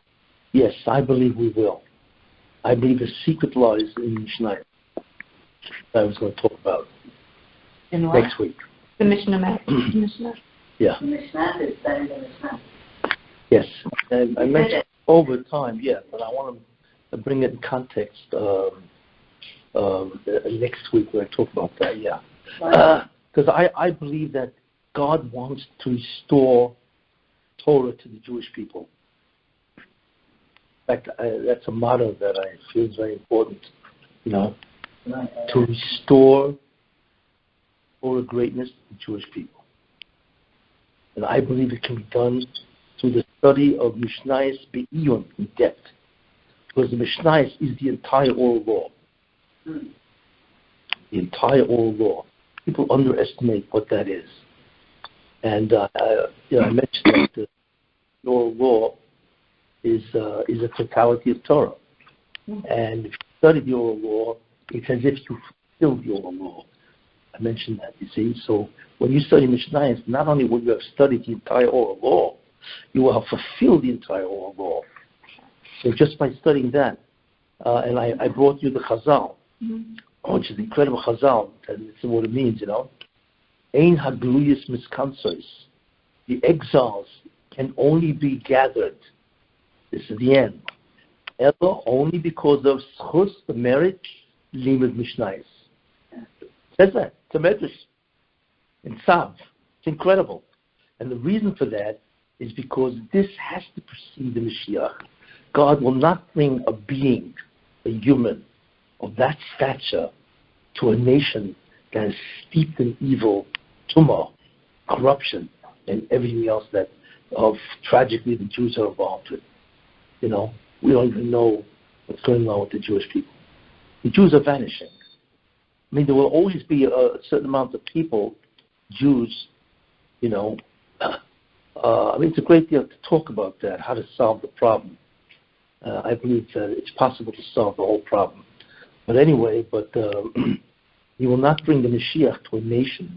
Yes, I believe we will. I believe the secret lies in Mishnah. I was going to talk about next week. The Mishnah. Yeah. The Mishnah is better than Mishnah. Yes, and I mentioned over time, but I want to bring it in context next week when I talk about that, because I believe that God wants to restore Torah to the Jewish people. In fact, that's a motto that I feel is very important, to restore Torah greatness to the Jewish people. And I believe it can be done through the study of Mishnayos Be'iyun in depth. Because the Mishnayos is the entire oral law. The entire oral law. People underestimate what that is. And I mentioned that the oral law is a totality of Torah. And if you study the oral law, it's as if you fulfill the oral law. I mentioned that, you see. So when you study Mishnayos, not only will you have studied the entire oral law, you will have fulfilled the entire oral law. So just by studying that, and I brought you the Chazal, which is incredible Chazal, and this is what it means, Ein hagluyos miskansos. The exiles can only be gathered. This is the end. Ever only because of schus, the merit, limud mishnayos. Says that. It's a medrash. In Sav. It's incredible. And the reason for that is because this has to precede the Mashiach. God will not bring a being, a human, of that stature to a nation that is steeped in evil, tumah, corruption, and everything else that, tragically, the Jews are involved with. We don't even know what's going on with the Jewish people. The Jews are vanishing. I mean, there will always be a certain amount of people, Jews, it's a great deal to talk about that, how to solve the problem. I believe that it's possible to solve the whole problem. But anyway, he will not bring the Mashiach to a nation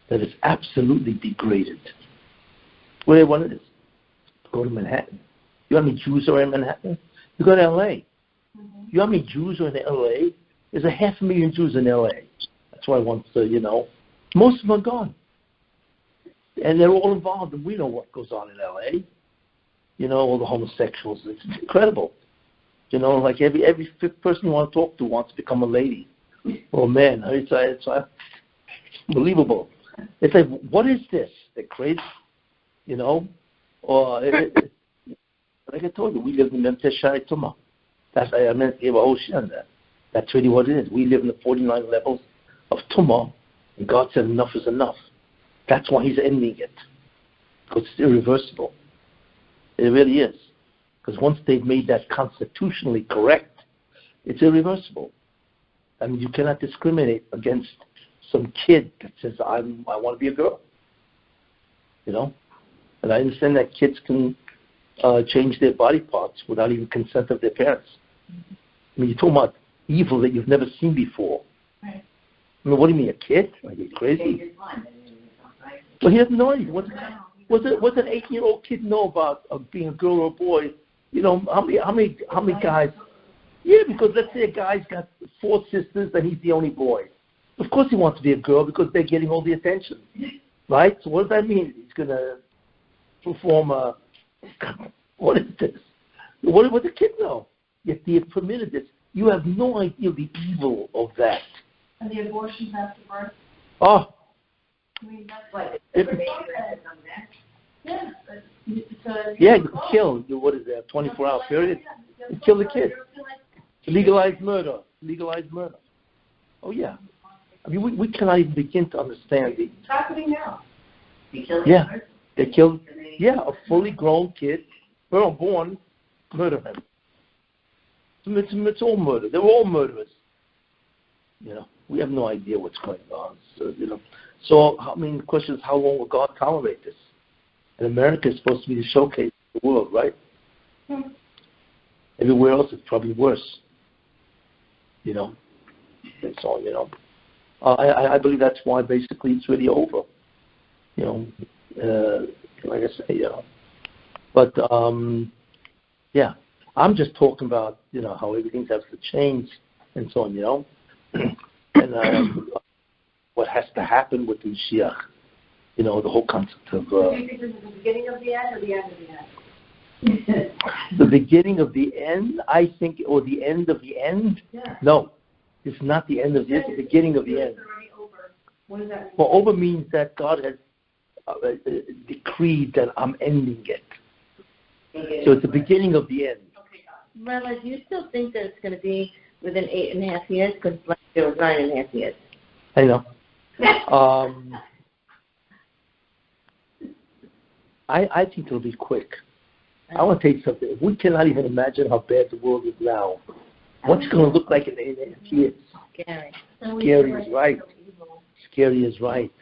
that is absolutely degraded. Where one it is? Go to Manhattan. You know how many Jews are in Manhattan? You go to L.A. You know how many Jews are in L.A.? There's 500,000 Jews in L.A. That's why I want to, most of them are gone. And they're all involved, and we know what goes on in L.A. All the homosexuals. It's incredible. Like every person you want to talk to wants to become a lady or a man. It's unbelievable. It's like, what is this? They're crazy, Or Like I told you, we live in Mempeh Shai Tumah. That's I meant give a whole shit on that. That's really what it is. We live in the 49 levels of Tumah, and God said enough is enough. That's why He's ending it, because it's irreversible. It really is. Because once they've made that constitutionally correct, it's irreversible. I mean, you cannot discriminate against some kid that says, I want to be a girl. You know? And I understand that kids can change their body parts without even consent of their parents. I mean, you're talking about evil that you've never seen before. Right. I mean, what do you mean, a kid? Are you crazy? Well, he has no idea. What's an 8-year-old kid know about being a girl or a boy? You know, how many guys? Yeah, because let's say a guy's got 4 sisters and he's the only boy. Of course he wants to be a girl because they're getting all the attention, right? So what does that mean? He's going to perform a... What is this? What does the kid know? Yet they have permitted this. You have no idea the evil of that. And the abortions after birth? Oh. I mean, that's what Yeah. Yeah, you can kill. What is that, 24-hour period? You kill the kid. Legalized murder. Legalized murder. Oh, yeah. I mean, we cannot even begin to understand the... It's happening now. Yeah. They killed, a fully grown kid, born, murder him. It's all murder. They're all murderers. You know, we have no idea what's going on. So, you know, I mean, the question is, how long will God tolerate this? And America is supposed to be the showcase of the world, right? Everywhere else, it's probably worse. You know, that's all. You know, I believe that's why basically it's really over. You know, like I say, you know, but yeah, I'm just talking about, you know, how everything has to change and so on. You know, and what has to happen with the Mashiach. You know, the whole concept of... Do you think this is the beginning of the end or the end of the end? The beginning of the end, I think, or the end of the end? Yeah. No, it's not the end of the end, it's the beginning of the end. It's already over. What does that mean? Well, over means that God has decreed that I'm ending it. So it's the beginning of the end. Okay, Rabbi, do you still think that it's going to be within 8.5 years? Because last year was 9.5 years. I know. I think it'll be quick. I want to tell you something. We cannot even imagine how bad the world is now. What's it going to look like in 8.5 years? Scary. Scary is right. Scary is right.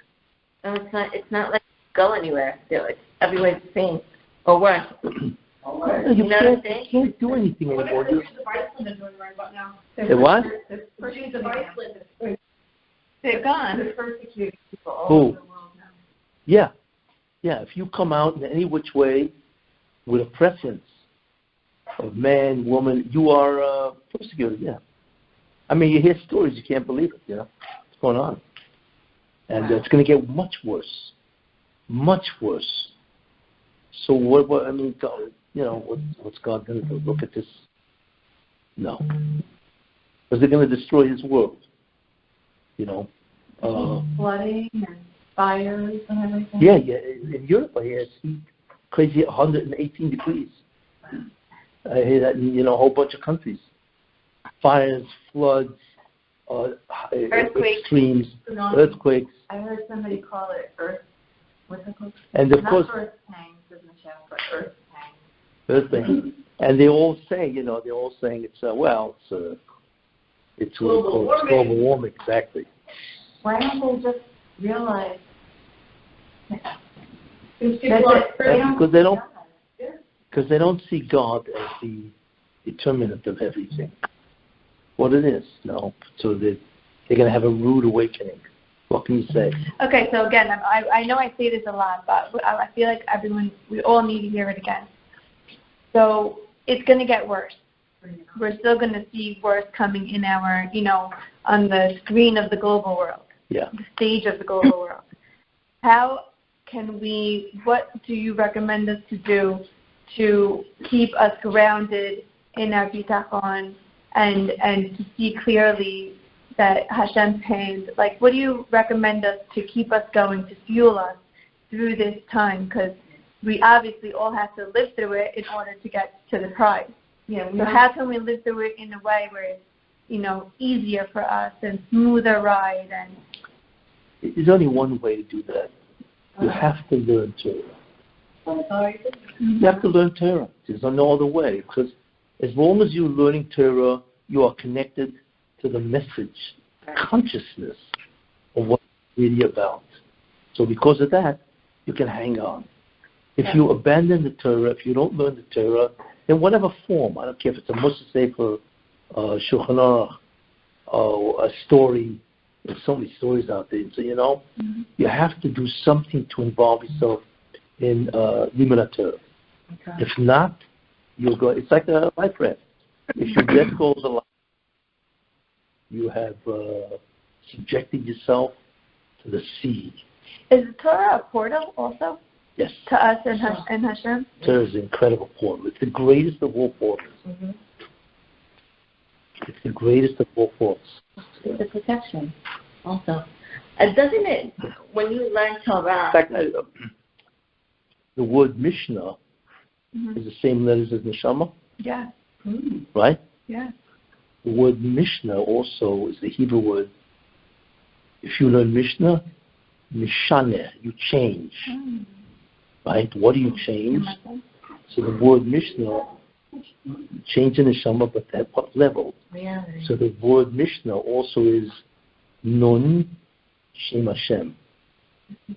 No, it's not like go anywhere. It's everywhere's the same. Or worse. You can't do anything anymore. What is the Iceland is doing right about now? Say what? The Persians of Iceland. They're gone. They're persecuting people all Who? over the world now. Yeah. Yeah, if you come out in any which way with a preference of man, woman, you are persecuted, yeah. I mean, you hear stories, you can't believe it, you know, what's going on. And it's going to get much worse. Much worse. So what I mean, you know, what's God going to do? Look at this. No. Because they're going to destroy his world, you know. Flooding and fires and everything. Yeah, in Europe I hear it's heat, crazy 118 degrees. I hear that in, you know, a whole bunch of countries. Fires, floods, Earthquakes. extremes, earthquakes. I heard somebody call it earth. What's it called? And of Not course, earth pangs, Mashiach, but earth pangs. earthquakes. And they all say, you know, they're all saying it's global warming, exactly. Why don't they just realize Because they don't see God as the determinant of everything. What it is, no. So they're going to have a rude awakening. What can you say? Okay, so again, I know I say this a lot, but I feel like we all need to hear it again. So it's going to get worse. We're still going to see worse coming in our, you know, on the screen of the global world. Yeah. The stage of the global world. What do you recommend us to do to keep us grounded in our bitachon and to see clearly that Hashem's hand, like what do you recommend us to keep us going, to fuel us through this time? Because we obviously all have to live through it in order to get to the prize. Yeah. So how can we live through it in a way where it's, easier for us and smoother ride? And there's only one way to do that. You have to learn Torah. You have to learn Torah. There's no other way. Because as long as you're learning Torah, you are connected to the message, the consciousness of what it's really about. So because of that, you can hang on. If you abandon the Torah, if you don't learn the Torah, in whatever form, I don't care if it's a Moshe Sefer, Shulchan Aruch, a story. There's so many stories out there. So, you have to do something to involve yourself in Limud Torah. Okay. If not, you'll go. It's like a life raft. If you let go of the life, you have subjected yourself to the sea. is the Torah a portal also Yes. to us and Hashem? Torah is an incredible portal. It's the greatest of all portals. Mm-hmm. It's the greatest of all portals. It's a protection also. Doesn't it, when you learn Torah... In fact, the word Mishnah is the same letters as Neshama, Yeah. right? Yeah. The word Mishnah also is the Hebrew word. If you learn Mishnah, Mishaneh, you change. Right? What do you change? So the word Mishnah, change in Neshama, but at what level? Reality. So the word Mishnah also is Nun Shem Hashem.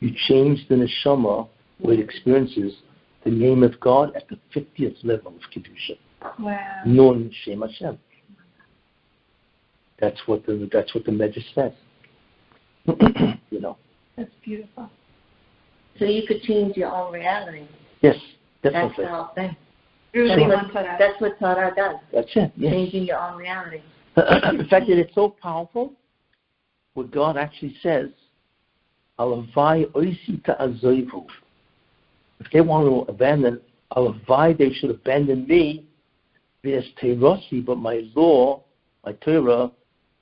You change the Neshama where it experiences the name of God at the 50th level of Kedusha. Wow. Nun Shem Hashem. That's what the Medrash says. That's beautiful. So you could change your own reality. Yes, That's definitely. the whole thing. Really That's want Torah. That's what Torah does. That's it. Yes. Changing your own reality. In fact, it's so powerful. What God actually says, "Alavai oisi ta'azoivu." If they want to abandon Alavai, they should abandon me. There's Teirasi, but my law, my Torah,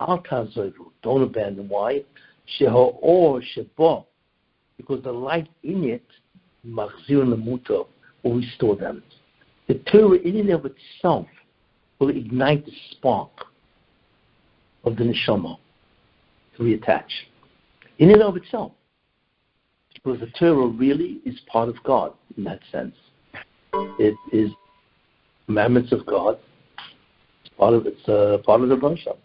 al ta'azoivu. Don't abandon. Why? Sheha'or sheba. Because the light in it, machzir lemuta, will restore them. The Torah in and of itself will ignite the spark of the neshama to reattach. In and of itself. Because the Torah really is part of God in that sense. It is commandments of God. It's part of the Moshe.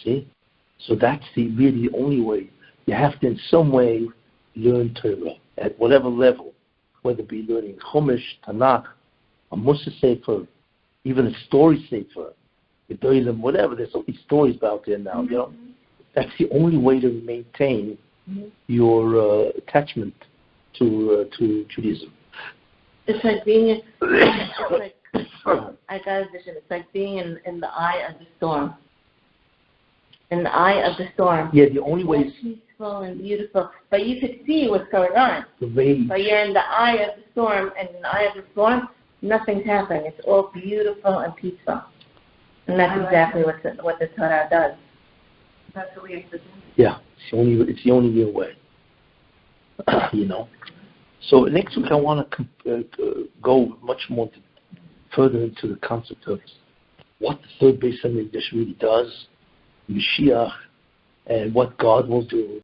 See? So that's really the only way. You have to in some way learn Torah at whatever level, whether it be learning Chumash, Tanakh, a Moshe Sefer, even a story Sefer, Gedolim, whatever. There's all these stories out there now. That's the only way to maintain your attachment to Judaism. It's like being I got a vision. It's like being in the eye of the storm. In the eye of the storm. Yeah, the only way is peaceful and beautiful, but you could see what's going on. the rage. But you're in the eye of the storm, and in the eye of the storm, nothing's happening. It's all beautiful and peaceful, and that's exactly what the Torah does. That's what we have to do. Yeah, it's the only real way. So next week I want to go much more further into the concept of what the third base Hamikdash really does, Mashiach, and what God will do.